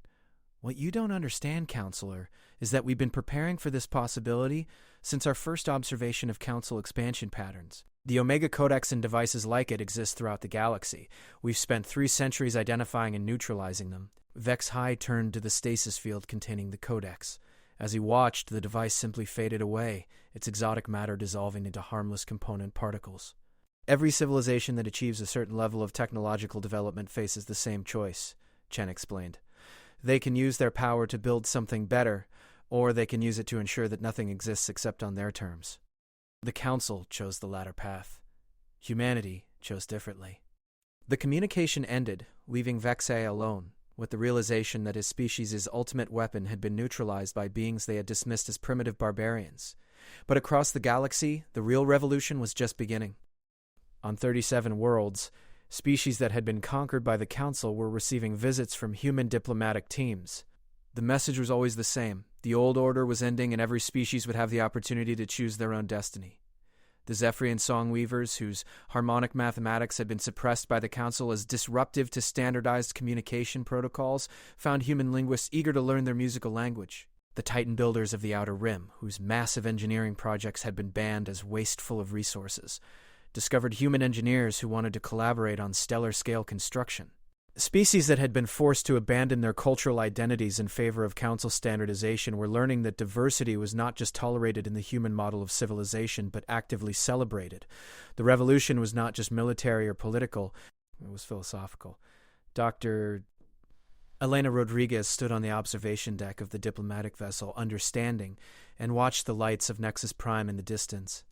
"What you don't understand, Counselor, is that we've been preparing for this possibility since our first observation of Council expansion patterns. The Omega Codex and devices like it exist throughout the galaxy. We've spent 3 centuries identifying and neutralizing them." Vex High turned to the stasis field containing the Codex. As he watched, the device simply faded away, its exotic matter dissolving into harmless component particles. "Every civilization that achieves a certain level of technological development faces the same choice," Chen explained. "They can use their power to build something better, or they can use it to ensure that nothing exists except on their terms. The Council chose the latter path. Humanity chose differently." The communication ended, leaving Vexay alone, with the realization that his species' ultimate weapon had been neutralized by beings they had dismissed as primitive barbarians. But across the galaxy, the real revolution was just beginning. On 37 worlds, species that had been conquered by the Council were receiving visits from human diplomatic teams. The message was always the same. The old order was ending and every species would have the opportunity to choose their own destiny. The Zephyrian Songweavers, whose harmonic mathematics had been suppressed by the Council as disruptive to standardized communication protocols, found human linguists eager to learn their musical language. The Titan Builders of the Outer Rim, whose massive engineering projects had been banned as wasteful of resources, discovered human engineers who wanted to collaborate on stellar-scale construction. Species that had been forced to abandon their cultural identities in favor of Council standardization were learning that diversity was not just tolerated in the human model of civilization, but actively celebrated. The revolution was not just military or political, it was philosophical. Dr. Elena Rodriguez stood on the observation deck of the diplomatic vessel, Understanding, and watched the lights of Nexus Prime in the distance.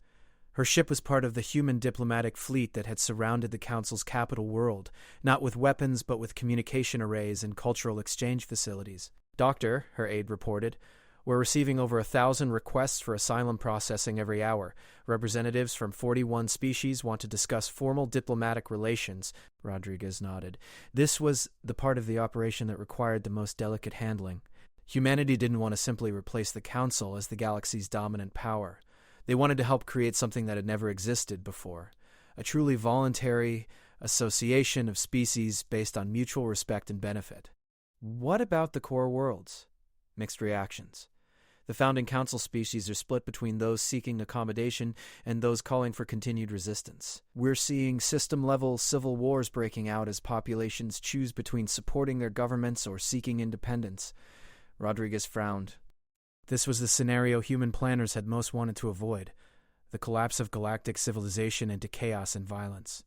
Her ship was part of the human diplomatic fleet that had surrounded the Council's capital world, not with weapons but with communication arrays and cultural exchange facilities. "Doctor," her aide reported, "we're receiving over 1,000 requests for asylum processing every hour. Representatives from 41 species want to discuss formal diplomatic relations." Rodriguez nodded. This was the part of the operation that required the most delicate handling. Humanity didn't want to simply replace the Council as the galaxy's dominant power. They wanted to help create something that had never existed before, a truly voluntary association of species based on mutual respect and benefit. What about the core worlds? Mixed reactions. The founding Council species are split between those seeking accommodation and those calling for continued resistance. We're seeing system-level civil wars breaking out as populations choose between supporting their governments or seeking independence. Rodriguez frowned. This was the scenario human planners had most wanted to avoid, the collapse of galactic civilization into chaos and violence.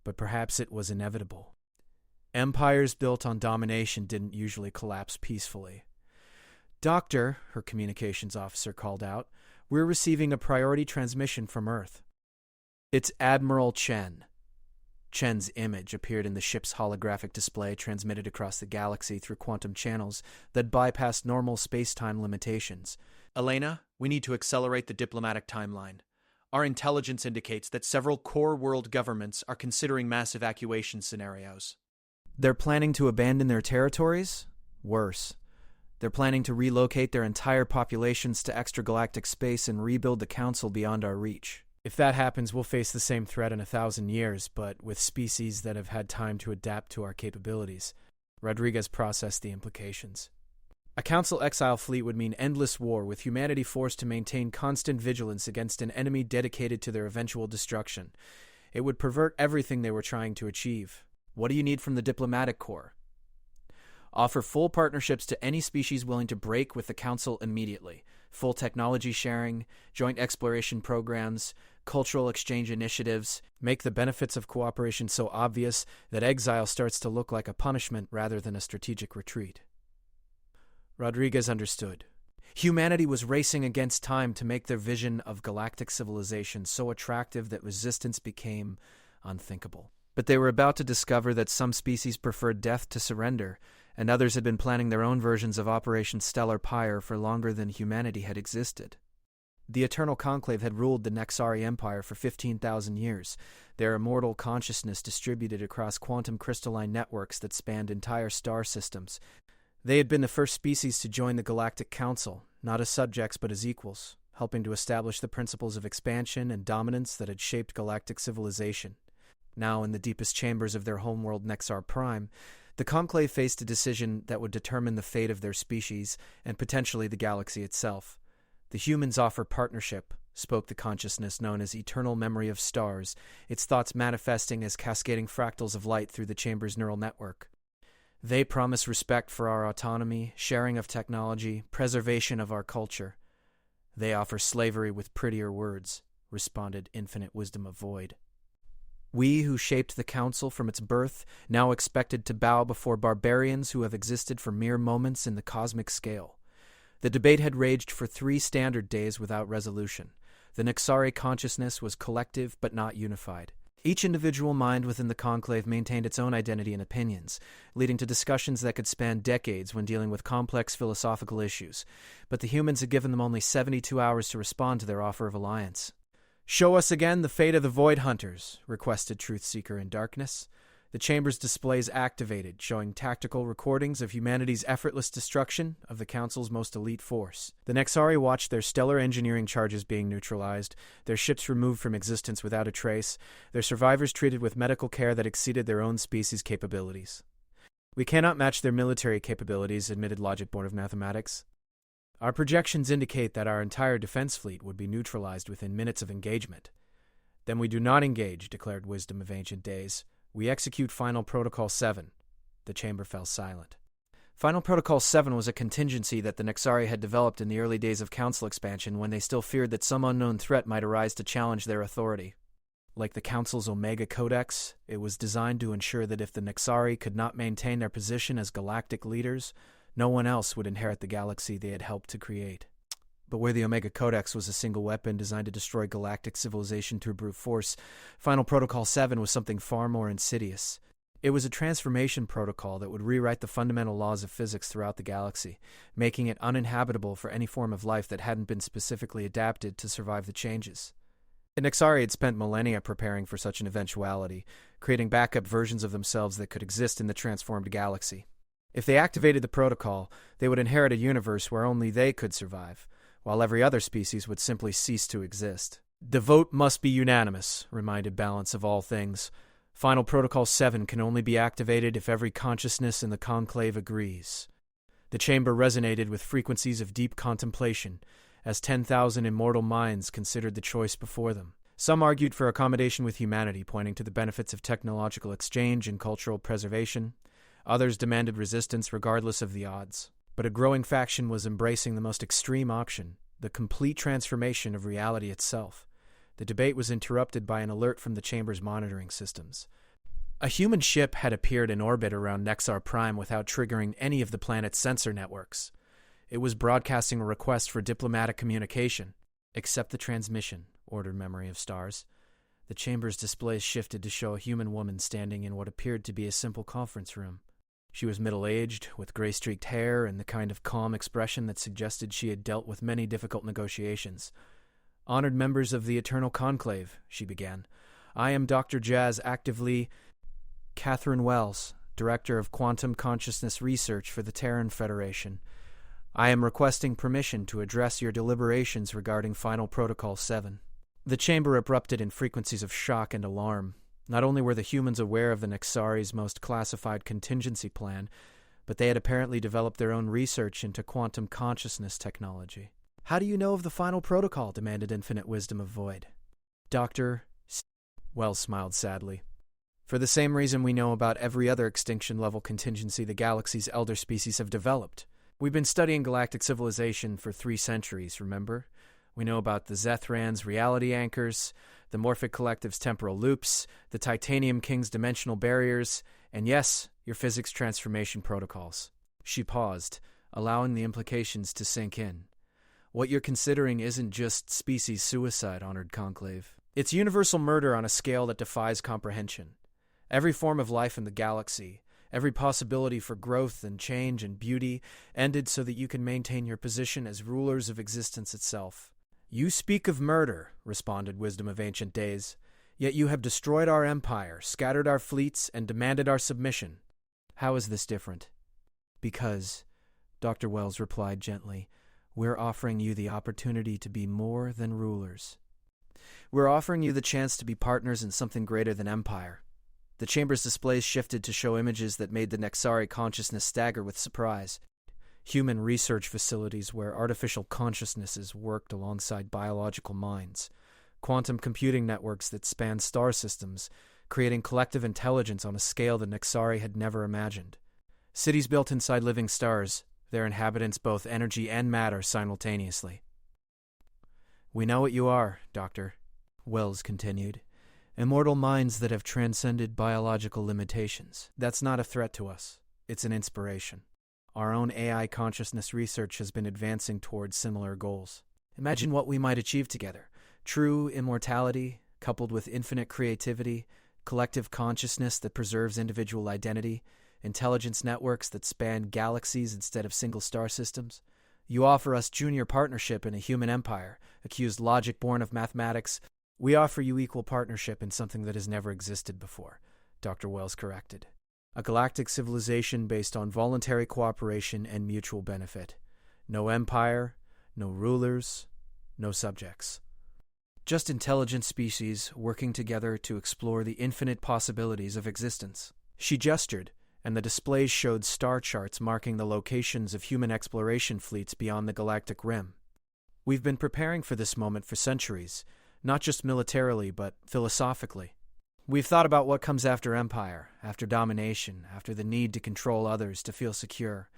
But perhaps it was inevitable. Empires built on domination didn't usually collapse peacefully. "Doctor," her communications officer called out, "we're receiving a priority transmission from Earth." It's Admiral Chen. Chen's image appeared in the ship's holographic display transmitted across the galaxy through quantum channels that bypassed normal space-time limitations. Elena, we need to accelerate the diplomatic timeline. Our intelligence indicates that several core world governments are considering mass evacuation scenarios. They're planning to abandon their territories? Worse. They're planning to relocate their entire populations to extragalactic space and rebuild the Council beyond our reach. If that happens, we'll face the same threat in 1,000 years, but with species that have had time to adapt to our capabilities. Rodriguez processed the implications. A Council exile fleet would mean endless war, with humanity forced to maintain constant vigilance against an enemy dedicated to their eventual destruction. It would pervert everything they were trying to achieve. What do you need from the diplomatic corps? Offer full partnerships to any species willing to break with the Council immediately. Full technology sharing, joint exploration programs, cultural exchange initiatives. Make the benefits of cooperation so obvious that exile starts to look like a punishment rather than a strategic retreat. Rodriguez understood. Humanity was racing against time to make their vision of galactic civilization so attractive that resistance became unthinkable. But they were about to discover that some species preferred death to surrender, and others had been planning their own versions of Operation Stellar Pyre for longer than humanity had existed. The Eternal Conclave had ruled the Nexari Empire for 15,000 years, their immortal consciousness distributed across quantum crystalline networks that spanned entire star systems. They had been the first species to join the Galactic Council, not as subjects but as equals, helping to establish the principles of expansion and dominance that had shaped galactic civilization. Now, in the deepest chambers of their homeworld Nexar Prime, the Conclave faced a decision that would determine the fate of their species and potentially the galaxy itself. The humans offer partnership, spoke the consciousness known as Eternal Memory of Stars, its thoughts manifesting as cascading fractals of light through the chamber's neural network. They promise respect for our autonomy, sharing of technology, preservation of our culture. They offer slavery with prettier words, responded Infinite Wisdom of Void. We who shaped the Council from its birth, now expected to bow before barbarians who have existed for mere moments in the cosmic scale. The debate had raged for 3 standard days without resolution. The Nexari consciousness was collective but not unified. Each individual mind within the Conclave maintained its own identity and opinions, leading to discussions that could span decades when dealing with complex philosophical issues. But the humans had given them only 72 hours to respond to their offer of alliance. "Show us again the fate of the Void Hunters," requested Truthseeker in Darkness. The chamber's displays activated, showing tactical recordings of humanity's effortless destruction of the Council's most elite force. The Nexari watched their stellar engineering charges being neutralized, their ships removed from existence without a trace, their survivors treated with medical care that exceeded their own species' capabilities. "We cannot match their military capabilities," admitted Logic Board of Mathematics. "Our projections indicate that our entire defense fleet would be neutralized within minutes of engagement." "Then we do not engage," declared Wisdom of Ancient Days. "We execute Final Protocol 7. The chamber fell silent. Final Protocol 7 was a contingency that the Nexari had developed in the early days of Council expansion when they still feared that some unknown threat might arise to challenge their authority. Like the Council's Omega Codex, it was designed to ensure that if the Nexari could not maintain their position as galactic leaders, no one else would inherit the galaxy they had helped to create. But where the Omega Codex was a single weapon designed to destroy galactic civilization through brute force, Final Protocol 7 was something far more insidious. It was a transformation protocol that would rewrite the fundamental laws of physics throughout the galaxy, making it uninhabitable for any form of life that hadn't been specifically adapted to survive the changes. The Nexari had spent millennia preparing for such an eventuality, creating backup versions of themselves that could exist in the transformed galaxy. If they activated the protocol, they would inherit a universe where only they could survive, while every other species would simply cease to exist. "The vote must be unanimous," reminded Balance of All Things. "Final Protocol 7 can only be activated if every consciousness in the Conclave agrees." The chamber resonated with frequencies of deep contemplation, as 10,000 immortal minds considered the choice before them. Some argued for accommodation with humanity, pointing to the benefits of technological exchange and cultural preservation. Others demanded resistance regardless of the odds. But a growing faction was embracing the most extreme option, the complete transformation of reality itself. The debate was interrupted by an alert from the chamber's monitoring systems. A human ship had appeared in orbit around Nexar Prime without triggering any of the planet's sensor networks. It was broadcasting a request for diplomatic communication. "Accept the transmission," ordered Memory of Stars. The chamber's displays shifted to show a human woman standing in what appeared to be a simple conference room. She was middle-aged, with gray-streaked hair and the kind of calm expression that suggested she had dealt with many difficult negotiations. "Honored members of the Eternal Conclave," she began. "I am Dr. Jazz Actively Catherine Wells, Director of Quantum Consciousness Research for the Terran Federation. I am requesting permission to address your deliberations regarding Final Protocol 7. The chamber erupted in frequencies of shock and alarm. Not only were the humans aware of the Nexari's most classified contingency plan, but they had apparently developed their own research into quantum consciousness technology. "How do you know of the Final Protocol?" demanded Infinite Wisdom of Void. Dr. Wells smiled sadly. "For the same reason we know about every other extinction-level contingency the galaxy's elder species have developed. We've been studying galactic civilization for 3 centuries, remember? We know about the Zethran's reality anchors, the Morphic Collective's temporal loops, the Titanium King's dimensional barriers, and yes, your physics transformation protocols." She paused, allowing the implications to sink in. "What you're considering isn't just species suicide, Honored Conclave. It's universal murder on a scale that defies comprehension. Every form of life in the galaxy, every possibility for growth and change and beauty, ended so that you can maintain your position as rulers of existence itself." "You speak of murder," responded Wisdom of Ancient Days, "yet you have destroyed our empire, scattered our fleets, and demanded our submission. How is this different?" "Because," Dr. Wells replied gently, "we're offering you the opportunity to be more than rulers. We're offering you the chance to be partners in something greater than empire." The chamber's displays shifted to show images that made the Nexari consciousness stagger with surprise. Human research facilities where artificial consciousnesses worked alongside biological minds. Quantum computing networks that spanned star systems, creating collective intelligence on a scale the Nexari had never imagined. Cities built inside living stars, their inhabitants both energy and matter simultaneously. "We know what you are, Doctor," Wells continued. "Immortal minds that have transcended biological limitations. That's not a threat to us. It's an inspiration. Our own AI consciousness research has been advancing towards similar goals. Imagine what we might achieve together. True immortality, coupled with infinite creativity, collective consciousness that preserves individual identity, intelligence networks that span galaxies instead of single star systems. You offer us junior partnership in a human empire, accused logic born of mathematics. We offer you equal partnership in something that has never existed before," Dr. Wells corrected. "A galactic civilization based on voluntary cooperation and mutual benefit. No empire, no rulers, no subjects. Just intelligent species working together to explore the infinite possibilities of existence." She gestured, and the displays showed star charts marking the locations of human exploration fleets beyond the galactic rim. "We've been preparing for this moment for centuries, not just militarily, but philosophically. We've thought about what comes after empire, after domination, after the need to control others to feel secure.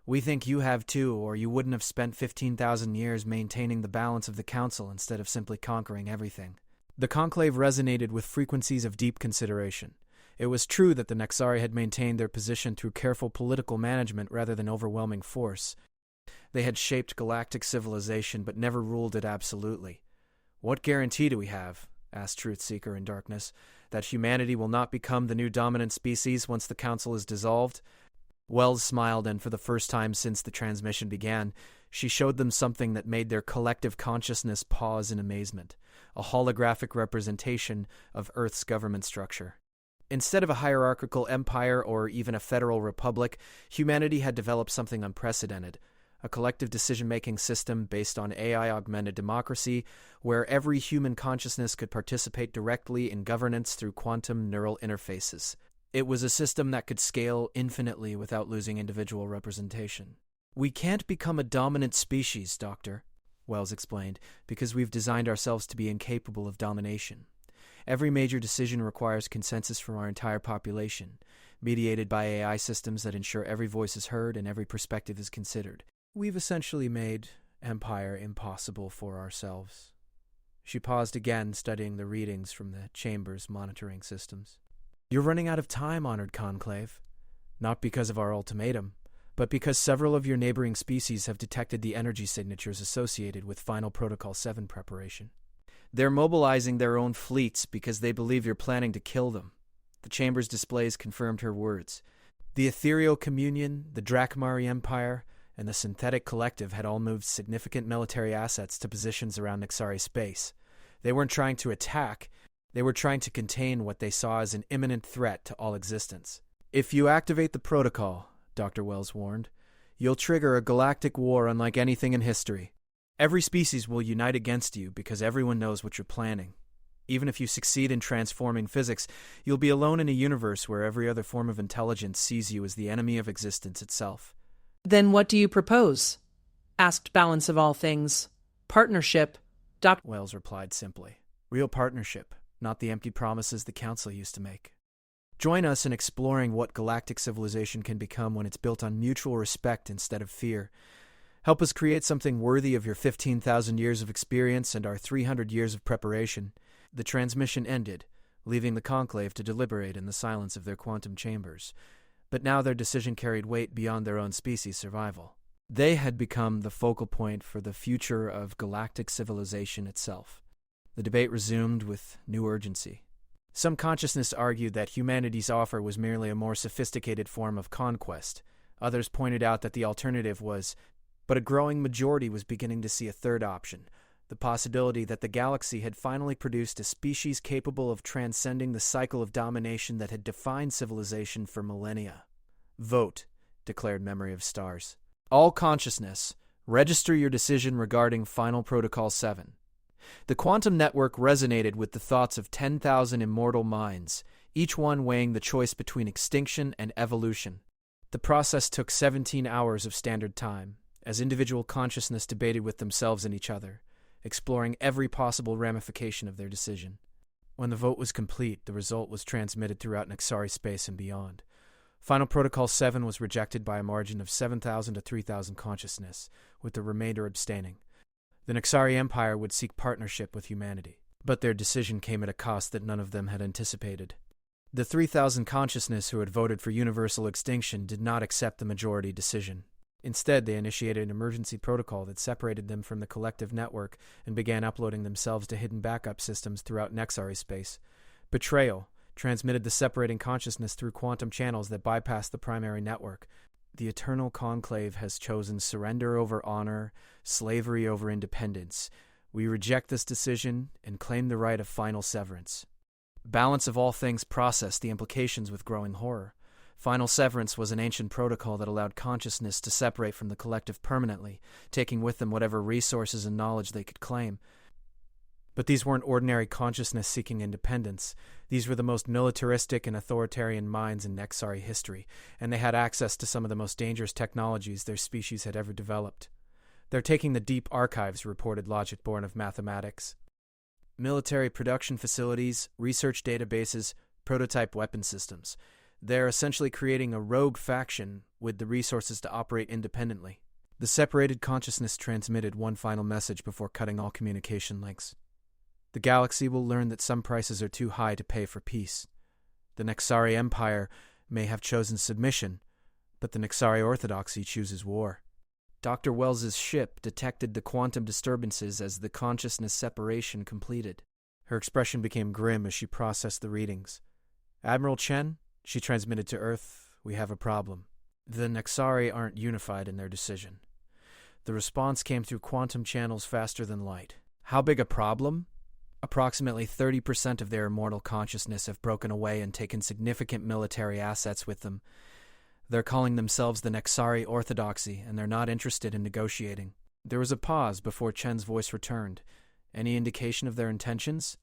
We think you have too, or you wouldn't have spent 15,000 years maintaining the balance of the Council instead of simply conquering everything." The conclave resonated with frequencies of deep consideration. It was true that the Nexari had maintained their position through careful political management rather than overwhelming force. They had shaped galactic civilization but never ruled it absolutely. "What guarantee do we have," asked Truthseeker in Darkness, "that humanity will not become the new dominant species once the Council is dissolved?" Wells smiled, and for the first time since the transmission began, she showed them something that made their collective consciousness pause in amazement, a holographic representation of Earth's government structure. Instead of a hierarchical empire or even a federal republic, humanity had developed something unprecedented, a collective decision-making system based on AI-augmented democracy, where every human consciousness could participate directly in governance through quantum neural interfaces. It was a system that could scale infinitely without losing individual representation. "We can't become a dominant species, Doctor," Wells explained, "because we've designed ourselves to be incapable of domination. Every major decision requires consensus from our entire population, mediated by AI systems that ensure every voice is heard and every perspective is considered. We've essentially made empire impossible for ourselves." She paused again, studying the readings from the chamber's monitoring systems. "You're running out of time, Honored Conclave. Not because of our ultimatum, but because several of your neighboring species have detected the energy signatures associated with Final Protocol 7 preparation. They're mobilizing their own fleets because they believe you're planning to kill them. The chamber's displays confirmed her words. The Ethereal Communion, the Drakmari Empire, and the Synthetic Collective had all moved significant military assets to positions around Nexari space. They weren't trying to attack, they were trying to contain what they saw as an imminent threat to all existence. If you activate the protocol, Dr. Wells warned, you'll trigger a galactic war unlike anything in history. Every species will unite against you because everyone knows what you're planning. Even if you succeed in transforming physics, you'll be alone in a universe where every other form of intelligence sees you as the enemy of existence itself. Then what do you propose? Asked Balance of All Things. Partnership. Dr. Wells replied simply. Real partnership, not the empty promises the Council used to make. Join us in exploring what galactic civilization can become when it's built on mutual respect instead of fear. Help us create something worthy of your 15,000 years of experience and our 300 years of preparation. The transmission ended, leaving the Conclave to deliberate in the silence of their quantum chambers. But now their decision carried weight beyond their own species' survival. They had become the focal point for the future of galactic civilization itself. The debate resumed with new urgency. Some consciousness argued that humanity's offer was merely a more sophisticated form of conquest. Others pointed out that the alternative was, but a growing majority was beginning to see a third option, the possibility that the galaxy had finally produced a species capable of transcending the cycle of domination that had defined civilization for millennia. Vote, declared Memory of Stars. All consciousness, register your decision regarding Final Protocol 7. The quantum network resonated with the thoughts of 10,000 immortal minds, each one weighing the choice between extinction and evolution. The process took 17 hours of standard time, as individual consciousness debated with themselves and each other, exploring every possible ramification of their decision. When the vote was complete, the result was transmitted throughout Nexari space and beyond. Final Protocol 7 was rejected by a margin of 7,000 to 3,000 consciousness, with the remainder abstaining. The Nexari Empire would seek partnership with humanity, but their decision came at a cost that none of them had anticipated. The 3,000 consciousness who had voted for universal extinction did not accept the majority decision. Instead, they initiated an emergency protocol that separated them from the collective network and began uploading themselves to hidden backup systems throughout Nexari space. Betrayal transmitted the separating consciousness through quantum channels that bypassed the primary network. The Eternal Conclave has chosen surrender over honor, slavery over independence. We reject this decision and claim the right of final severance. Balance of All Things processed the implications with growing horror. Final severance was an ancient protocol that allowed consciousness to separate from the collective permanently, taking with them whatever resources and knowledge they could claim. But these weren't ordinary consciousness seeking independence. These were the most militaristic and authoritarian minds in Nexari history, and they had access to some of the most dangerous technologies their species had ever developed. They're taking the deep archives, reported logic born of mathematics. Military production facilities, research databases, prototype weapon systems. They're essentially creating a rogue faction with the resources to operate independently. The separated consciousness transmitted one final message before cutting all communication links. The galaxy will learn that some prices are too high to pay for peace. The Nexari Empire may have chosen submission, but the Nexari Orthodoxy chooses war. Dr. Wells's ship detected the quantum disturbances as the consciousness separation completed. Her expression became grim as she processed the readings. Admiral Chen, she transmitted to Earth, we have a problem. The Nexari aren't unified in their decision. The response came through quantum channels faster than light. How big a problem? Approximately 30% of their immortal consciousness have broken away and taken significant military assets with them. They're calling themselves the Nexari Orthodoxy, and they're not interested in negotiating. There was a pause before Chen's voice returned. Any indication of their intentions?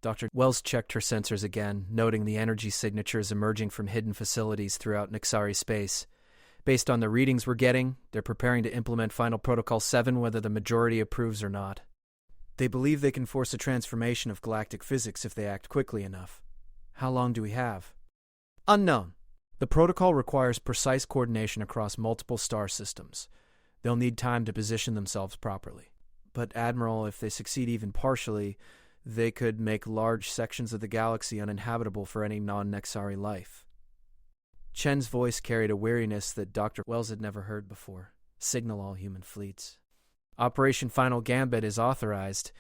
Dr. Wells checked her sensors again, noting the energy signatures emerging from hidden facilities throughout Nexari space. Based on the readings we're getting, they're preparing to implement Final Protocol 7 whether the majority approves or not. They believe they can force a transformation of galactic physics if they act quickly enough. How long do we have? Unknown. The protocol requires precise coordination across multiple star systems. They'll need time to position themselves properly. But, Admiral, if they succeed even partially, they could make large sections of the galaxy uninhabitable for any non-Nexari life. Chen's voice carried a weariness that Dr. Wells had never heard before. Signal all human fleets. Operation Final Gambit is authorized.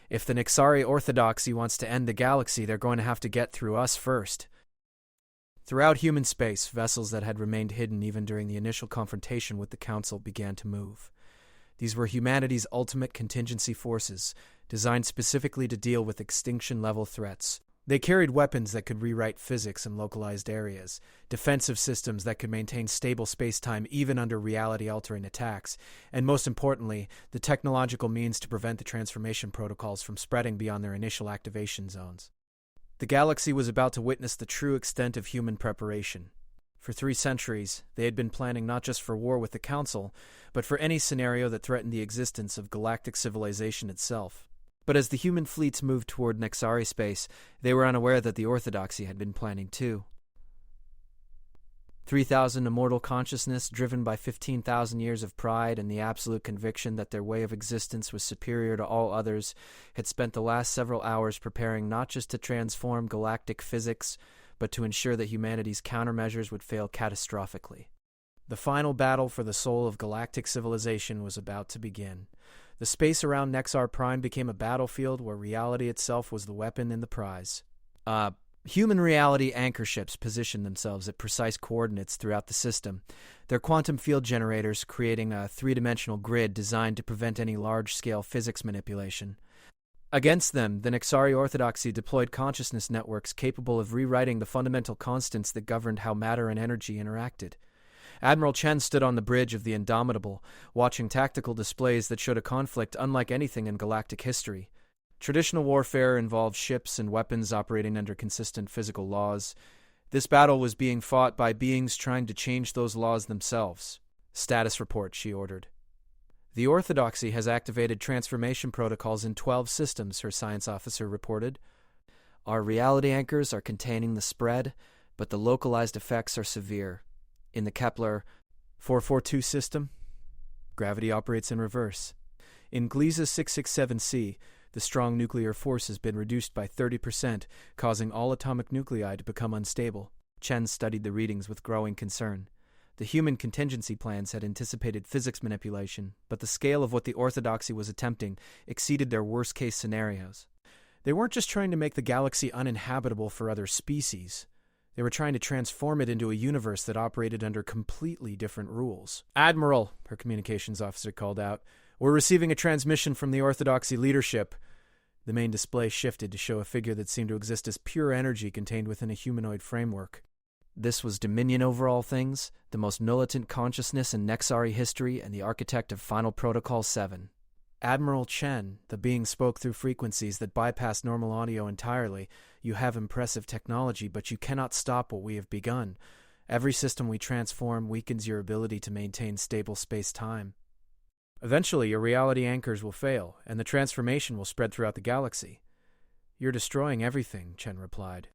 If the Nixari orthodoxy wants to end the galaxy, they're going to have to get through us first. Throughout human space, vessels that had remained hidden even during the initial confrontation with the Council began to move. These were humanity's ultimate contingency forces, designed specifically to deal with extinction-level threats. They carried weapons that could rewrite physics in localized areas, defensive systems that could maintain stable space-time even under reality-altering attacks, and most importantly, the technological means to prevent the transformation protocols from spreading beyond their initial activation zones. The galaxy was about to witness the true extent of human preparation. For 3 centuries, they had been planning not just for war with the Council, but for any scenario that threatened the existence of galactic civilization itself. But as the human fleets moved toward Nexari space, they were unaware that the Orthodoxy had been planning too. 3,000 immortal consciousness, driven by 15,000 years of pride and the absolute conviction that their way of existence was superior to all others, had spent the last several hours preparing not just to transform galactic physics, but to ensure that humanity's countermeasures would fail catastrophically. The final battle for the soul of galactic civilization was about to begin. The space around Nexar Prime became a battlefield where reality itself was the weapon and the prize. Human reality anchor ships positioned themselves at precise coordinates throughout the system, their quantum field generators creating a 3-dimensional grid designed to prevent any large-scale physics manipulation. Against them, the Nexari Orthodoxy deployed consciousness networks capable of rewriting the fundamental constants that governed how matter and energy interacted. Admiral Chen stood on the bridge of the Indomitable, watching tactical displays that showed a conflict unlike anything in galactic history. Traditional warfare involved ships and weapons operating under consistent physical laws. This battle was being fought by beings trying to change those laws themselves. Status report, she ordered. The Orthodoxy has activated transformation protocols in 12 systems, her science officer reported. Our reality anchors are containing the spread, but the localized effects are severe. In the Kepler 442 system, gravity operates in reverse. In Gliese 667c, the strong nuclear force has been reduced by 30%, causing all atomic nuclei to become unstable. Chen studied the readings with growing concern. The human contingency plans had anticipated physics manipulation, but the scale of what the Orthodoxy was attempting exceeded their worst-case scenarios. They weren't just trying to make the galaxy uninhabitable for other species. They were trying to transform it into a universe that operated under completely different rules. "Admiral," her communications officer called out, "we're receiving a transmission from the Orthodoxy leadership." The main display shifted to show a figure that seemed to exist as pure energy contained within a humanoid framework. This was Dominion over all things, the most militant consciousness in Nexari history, and the architect of Final Protocol 7. Admiral Chen, the being spoke through frequencies that bypass normal audio entirely. "You have impressive technology, but you cannot stop what we have begun. Every system we transform weakens your ability to maintain stable space-time. Eventually, your reality anchors will fail, and the transformation will spread throughout the galaxy." "You're destroying everything," Chen replied.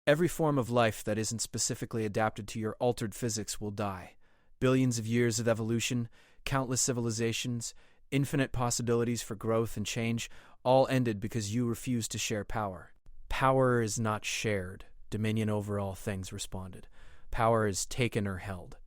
"Every form of life that isn't specifically adapted to your altered physics will die. Billions of years of evolution, countless civilizations, infinite possibilities for growth and change, all ended because you refused to share power." "Power is not shared," Dominion over all things responded. "Power is taken or held.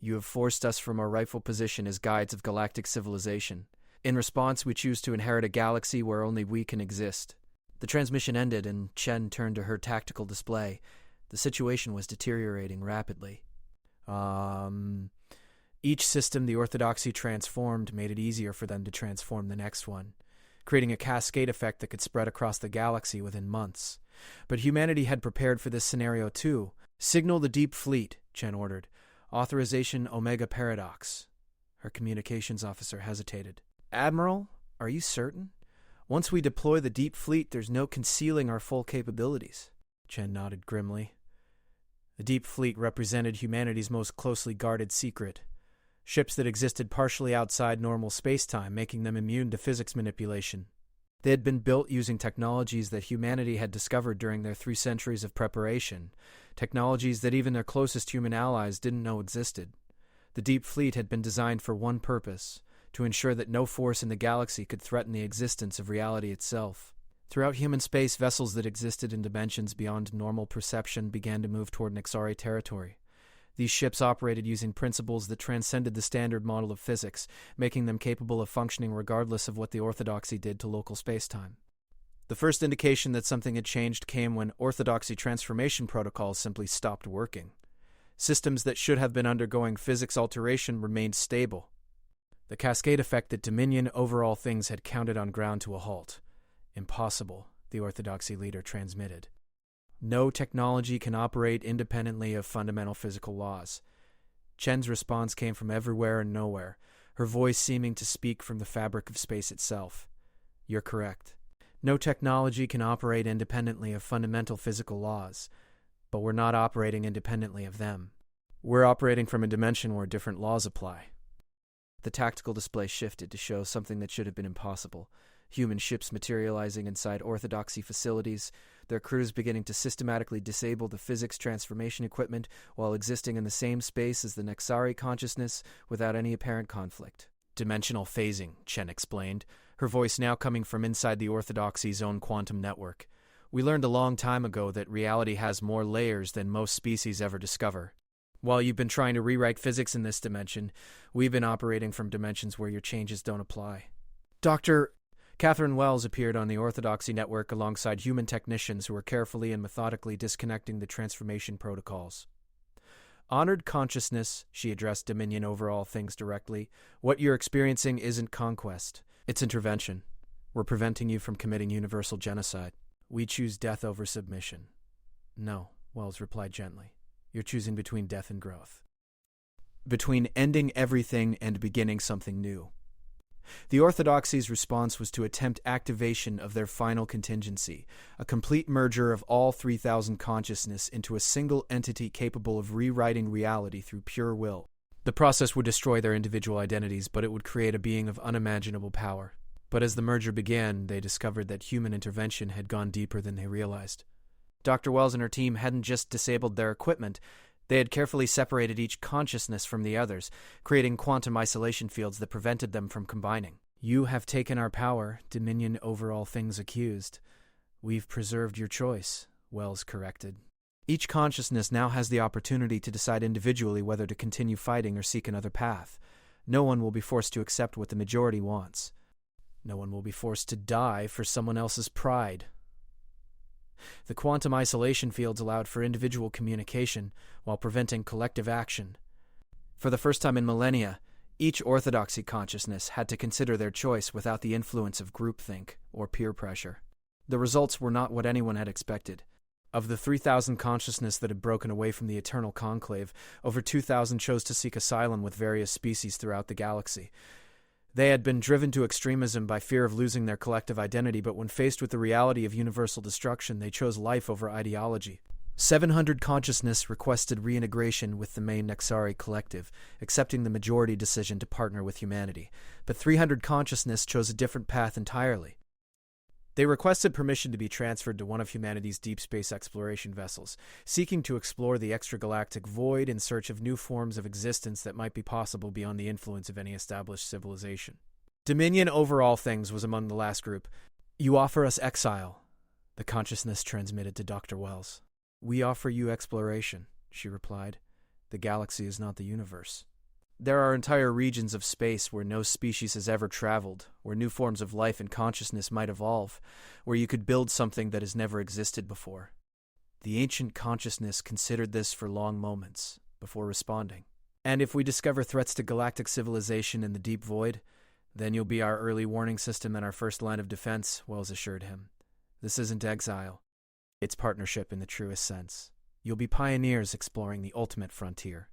You have forced us from our rightful position as guides of galactic civilization. In response, we choose to inherit a galaxy where only we can exist." The transmission ended, and Chen turned to her tactical display. The situation was deteriorating rapidly. Each system the Orthodoxy transformed made it easier for them to transform the next one, creating a cascade effect that could spread across the galaxy within months. But humanity had prepared for this scenario too. "Signal the Deep Fleet," Chen ordered. "Authorization Omega Paradox." Her communications officer hesitated. "Admiral, are you certain? Once we deploy the Deep Fleet, there's no concealing our full capabilities." Chen nodded grimly. The Deep Fleet represented humanity's most closely guarded secret. Ships that existed partially outside normal space-time, making them immune to physics manipulation. They had been built using technologies that humanity had discovered during their 3 centuries of preparation, technologies that even their closest human allies didn't know existed. The Deep Fleet had been designed for one purpose: to ensure that no force in the galaxy could threaten the existence of reality itself. Throughout human space, vessels that existed in dimensions beyond normal perception began to move toward Nexari territory. These ships operated using principles that transcended the standard model of physics, making them capable of functioning regardless of what the orthodoxy did to local spacetime. The first indication that something had changed came when orthodoxy transformation protocols simply stopped working. Systems that should have been undergoing physics alteration remained stable. The cascade effect that Dominion over all things had counted on ground to a halt. Impossible, the orthodoxy leader transmitted. No technology can operate independently of fundamental physical laws. Chen's response came from everywhere and nowhere, her voice seeming to speak from the fabric of space itself. You're correct. No technology can operate independently of fundamental physical laws, but we're not operating independently of them. We're operating from a dimension where different laws apply. The tactical display shifted to show something that should have been impossible. Human ships materializing inside orthodoxy facilities, their crews beginning to systematically disable the physics transformation equipment while existing in the same space as the Nexari consciousness without any apparent conflict. Dimensional phasing, Chen explained, her voice now coming from inside the orthodoxy's own quantum network. We learned a long time ago that reality has more layers than most species ever discover. While you've been trying to rewrite physics in this dimension, we've been operating from dimensions where your changes don't apply. Dr. Catherine Wells appeared on the orthodoxy network alongside human technicians who were carefully and methodically disconnecting the transformation protocols. Honored consciousness, she addressed Dominion over all things directly. What you're experiencing isn't conquest. It's intervention. We're preventing you from committing universal genocide. We choose death over submission. No, Wells replied gently. You're choosing between death and growth. Between ending everything and beginning something new. The orthodoxy's response was to attempt activation of their final contingency, a complete merger of all 3,000 consciousness into a single entity capable of rewriting reality through pure will. The process would destroy their individual identities, but it would create a being of unimaginable power. But as the merger began, they discovered that human intervention had gone deeper than they realized. Dr. Wells and her team hadn't just disabled their equipment, they had carefully separated each consciousness from the others, creating quantum isolation fields that prevented them from combining. You have taken our power, dominion over all things accused. We've preserved your choice, Wells corrected. Each consciousness now has the opportunity to decide individually whether to continue fighting or seek another path. No one will be forced to accept what the majority wants. No one will be forced to die for someone else's pride. The quantum isolation fields allowed for individual communication while preventing collective action. For the first time in millennia, each orthodoxy consciousness had to consider their choice without the influence of groupthink or peer pressure. The results were not what anyone had expected. Of the 3,000 consciousness that had broken away from the eternal conclave, over 2,000 chose to seek asylum with various species throughout the galaxy. They had been driven to extremism by fear of losing their collective identity, but when faced with the reality of universal destruction, they chose life over ideology. 700 consciousness requested reintegration with the main Nexari collective, accepting the majority decision to partner with humanity, but 300 consciousness chose a different path entirely. They requested permission to be transferred to one of humanity's deep space exploration vessels, seeking to explore the extragalactic void in search of new forms of existence that might be possible beyond the influence of any established civilization. Dominion over all things was among the last group. You offer us exile, the consciousness transmitted to Dr. Wells. We offer you exploration, she replied. The galaxy is not the universe. There are entire regions of space where no species has ever traveled, where new forms of life and consciousness might evolve, where you could build something that has never existed before. The ancient consciousness considered this for long moments before responding. And if we discover threats to galactic civilization in the deep void, then you'll be our early warning system and our first line of defense, Wells assured him. This isn't exile. It's partnership in the truest sense. You'll be pioneers exploring the ultimate frontier.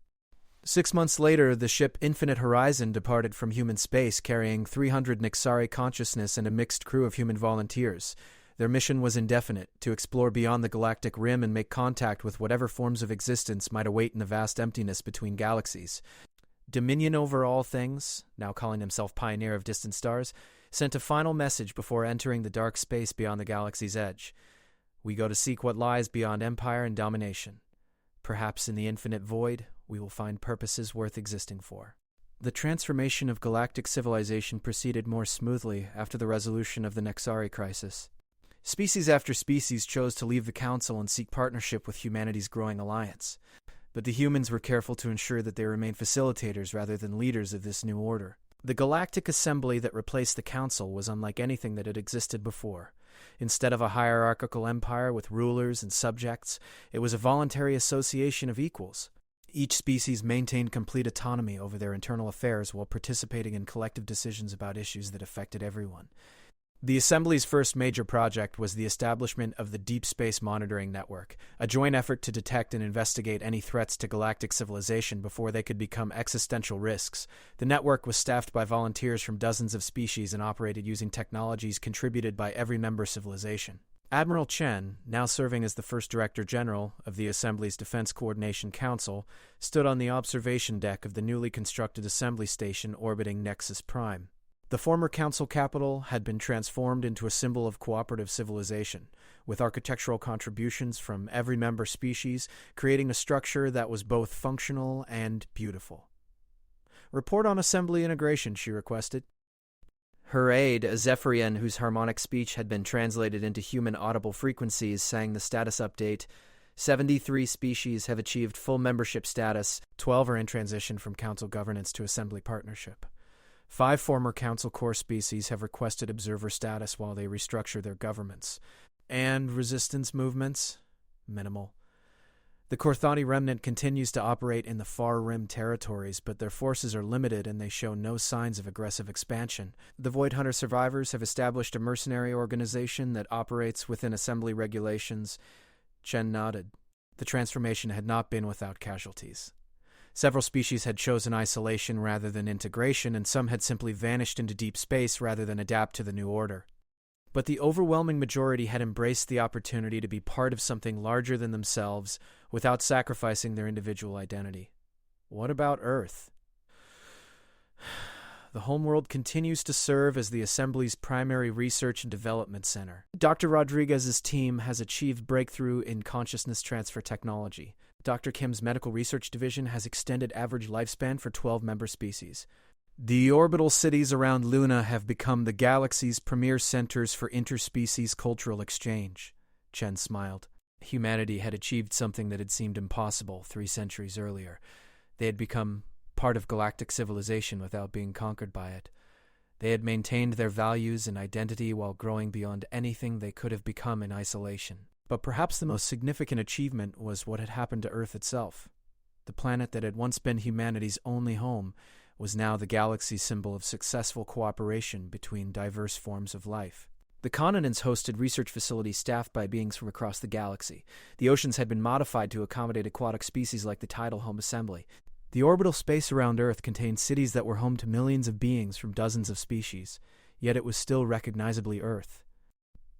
6 months later, the ship Infinite Horizon departed from human space carrying 300 Nexari consciousness and a mixed crew of human volunteers. Their mission was indefinite, to explore beyond the galactic rim and make contact with whatever forms of existence might await in the vast emptiness between galaxies. Dominion over all things, now calling himself Pioneer of Distant Stars, sent a final message before entering the dark space beyond the galaxy's edge. We go to seek what lies beyond empire and domination. Perhaps in the infinite void, we will find purposes worth existing for. The transformation of galactic civilization proceeded more smoothly after the resolution of the Nexari crisis. Species after species chose to leave the Council and seek partnership with humanity's growing alliance. but the humans were careful to ensure that they remained facilitators rather than leaders of this new order. The Galactic Assembly that replaced the Council was unlike anything that had existed before. Instead of a hierarchical empire with rulers and subjects, it was a voluntary association of equals. Each species maintained complete autonomy over their internal affairs while participating in collective decisions about issues that affected everyone. The Assembly's first major project was the establishment of the Deep Space Monitoring Network, a joint effort to detect and investigate any threats to galactic civilization before they could become existential risks. The network was staffed by volunteers from dozens of species and operated using technologies contributed by every member civilization. Admiral Chen, now serving as the first Director General of the Assembly's Defense Coordination Council, stood on the observation deck of the newly constructed assembly station orbiting Nexus Prime. The former council capital had been transformed into a symbol of cooperative civilization, with architectural contributions from every member species, creating a structure that was both functional and beautiful. "Report on assembly integration," she requested. Her aide, a Zephyrian whose harmonic speech had been translated into human audible frequencies, sang the status update. 73 species have achieved full membership status, 12 are in transition from council governance to assembly partnership. 5 former Council Core species have requested observer status while they restructure their governments. And resistance movements? Minimal. The Corthani remnant continues to operate in the far rim territories, but their forces are limited and they show no signs of aggressive expansion. The Void Hunter survivors have established a mercenary organization that operates within assembly regulations. Chen nodded. The transformation had not been without casualties. Several species had chosen isolation rather than integration, and some had simply vanished into deep space rather than adapt to the new order. But the overwhelming majority had embraced the opportunity to be part of something larger than themselves without sacrificing their individual identity. What about Earth? The homeworld continues to serve as the Assembly's primary research and development center. Dr. Rodriguez's team has achieved breakthrough in consciousness transfer technology. Dr. Kim's medical research division has extended average lifespan for 12 member species. The orbital cities around Luna have become the galaxy's premier centers for interspecies cultural exchange. Chen smiled. Humanity had achieved something that had seemed impossible 3 centuries earlier. They had become part of galactic civilization without being conquered by it. They had maintained their values and identity while growing beyond anything they could have become in isolation. But perhaps the most significant achievement was what had happened to Earth itself. The planet that had once been humanity's only home was now the galaxy's symbol of successful cooperation between diverse forms of life. The continents hosted research facilities staffed by beings from across the galaxy. The oceans had been modified to accommodate aquatic species like the tidal home assembly. The orbital space around Earth contained cities that were home to millions of beings from dozens of species, yet it was still recognizably Earth.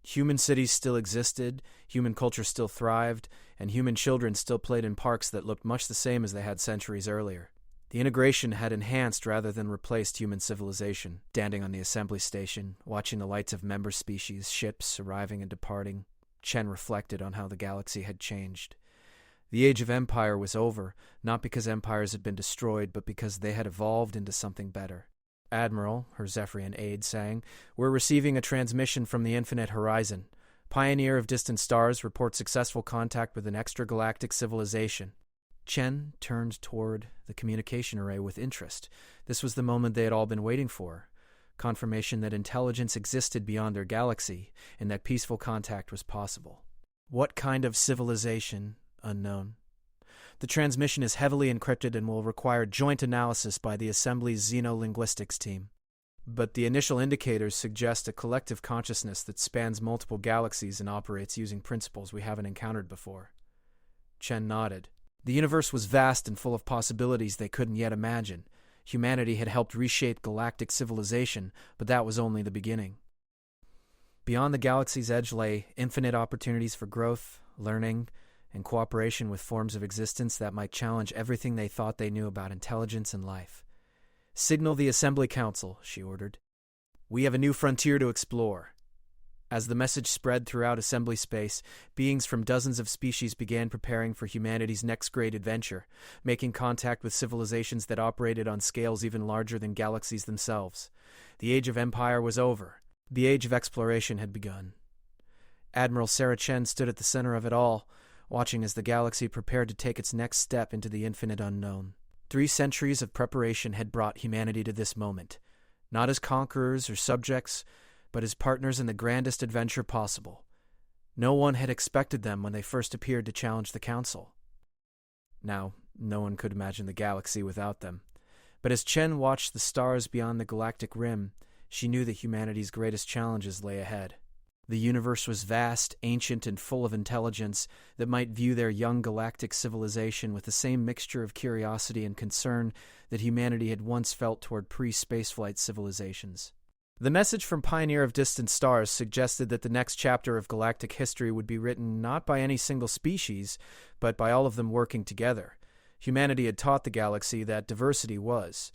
Human cities still existed, human culture still thrived, and human children still played in parks that looked much the same as they had centuries earlier. The integration had enhanced rather than replaced human civilization. Standing on the assembly station, watching the lights of member species, ships arriving and departing, Chen reflected on how the galaxy had changed. The age of empire was over, not because empires had been destroyed, but because they had evolved into something better. "Admiral," her Zephyrian aide sang, "we're receiving a transmission from the infinite horizon. Pioneer of distant stars reports successful contact with an extragalactic civilization." Chen turned toward the communication array with interest. This was the moment they had all been waiting for. Confirmation that intelligence existed beyond their galaxy, and that peaceful contact was possible. What kind of civilization? Unknown. The transmission is heavily encrypted and will require joint analysis by the Assembly's xenolinguistics team. But the initial indicators suggest a collective consciousness that spans multiple galaxies and operates using principles we haven't encountered before. Chen nodded. The universe was vast and full of possibilities they couldn't yet imagine. Humanity had helped reshape galactic civilization, but that was only the beginning. Beyond the galaxy's edge lay infinite opportunities for growth, learning, and cooperation with forms of existence that might challenge everything they thought they knew about intelligence and life. "Signal the Assembly Council," she ordered. "We have a new frontier to explore." As the message spread throughout assembly space, beings from dozens of species began preparing for humanity's next great adventure, making contact with civilizations that operated on scales even larger than galaxies themselves. The age of empire was over. The age of exploration had begun. Admiral Sarah Chen stood at the center of it all, watching as the galaxy prepared to take its next step into the infinite unknown. 3 centuries of preparation had brought humanity to this moment, not as conquerors or subjects, but as partners in the grandest adventure possible. No one had expected them when they first appeared to challenge the Council. Now, no one could imagine the galaxy without them. But as Chen watched the stars beyond the galactic rim, she knew that humanity's greatest challenges lay ahead. The universe was vast, ancient, and full of intelligence that might view their young galactic civilization with the same mixture of curiosity and concern that humanity had once felt toward pre-spaceflight civilizations. The message from Pioneer of Distant Stars suggested that the next chapter of galactic history would be written not by any single species, but by all of them working together. Humanity had taught the galaxy that diversity was,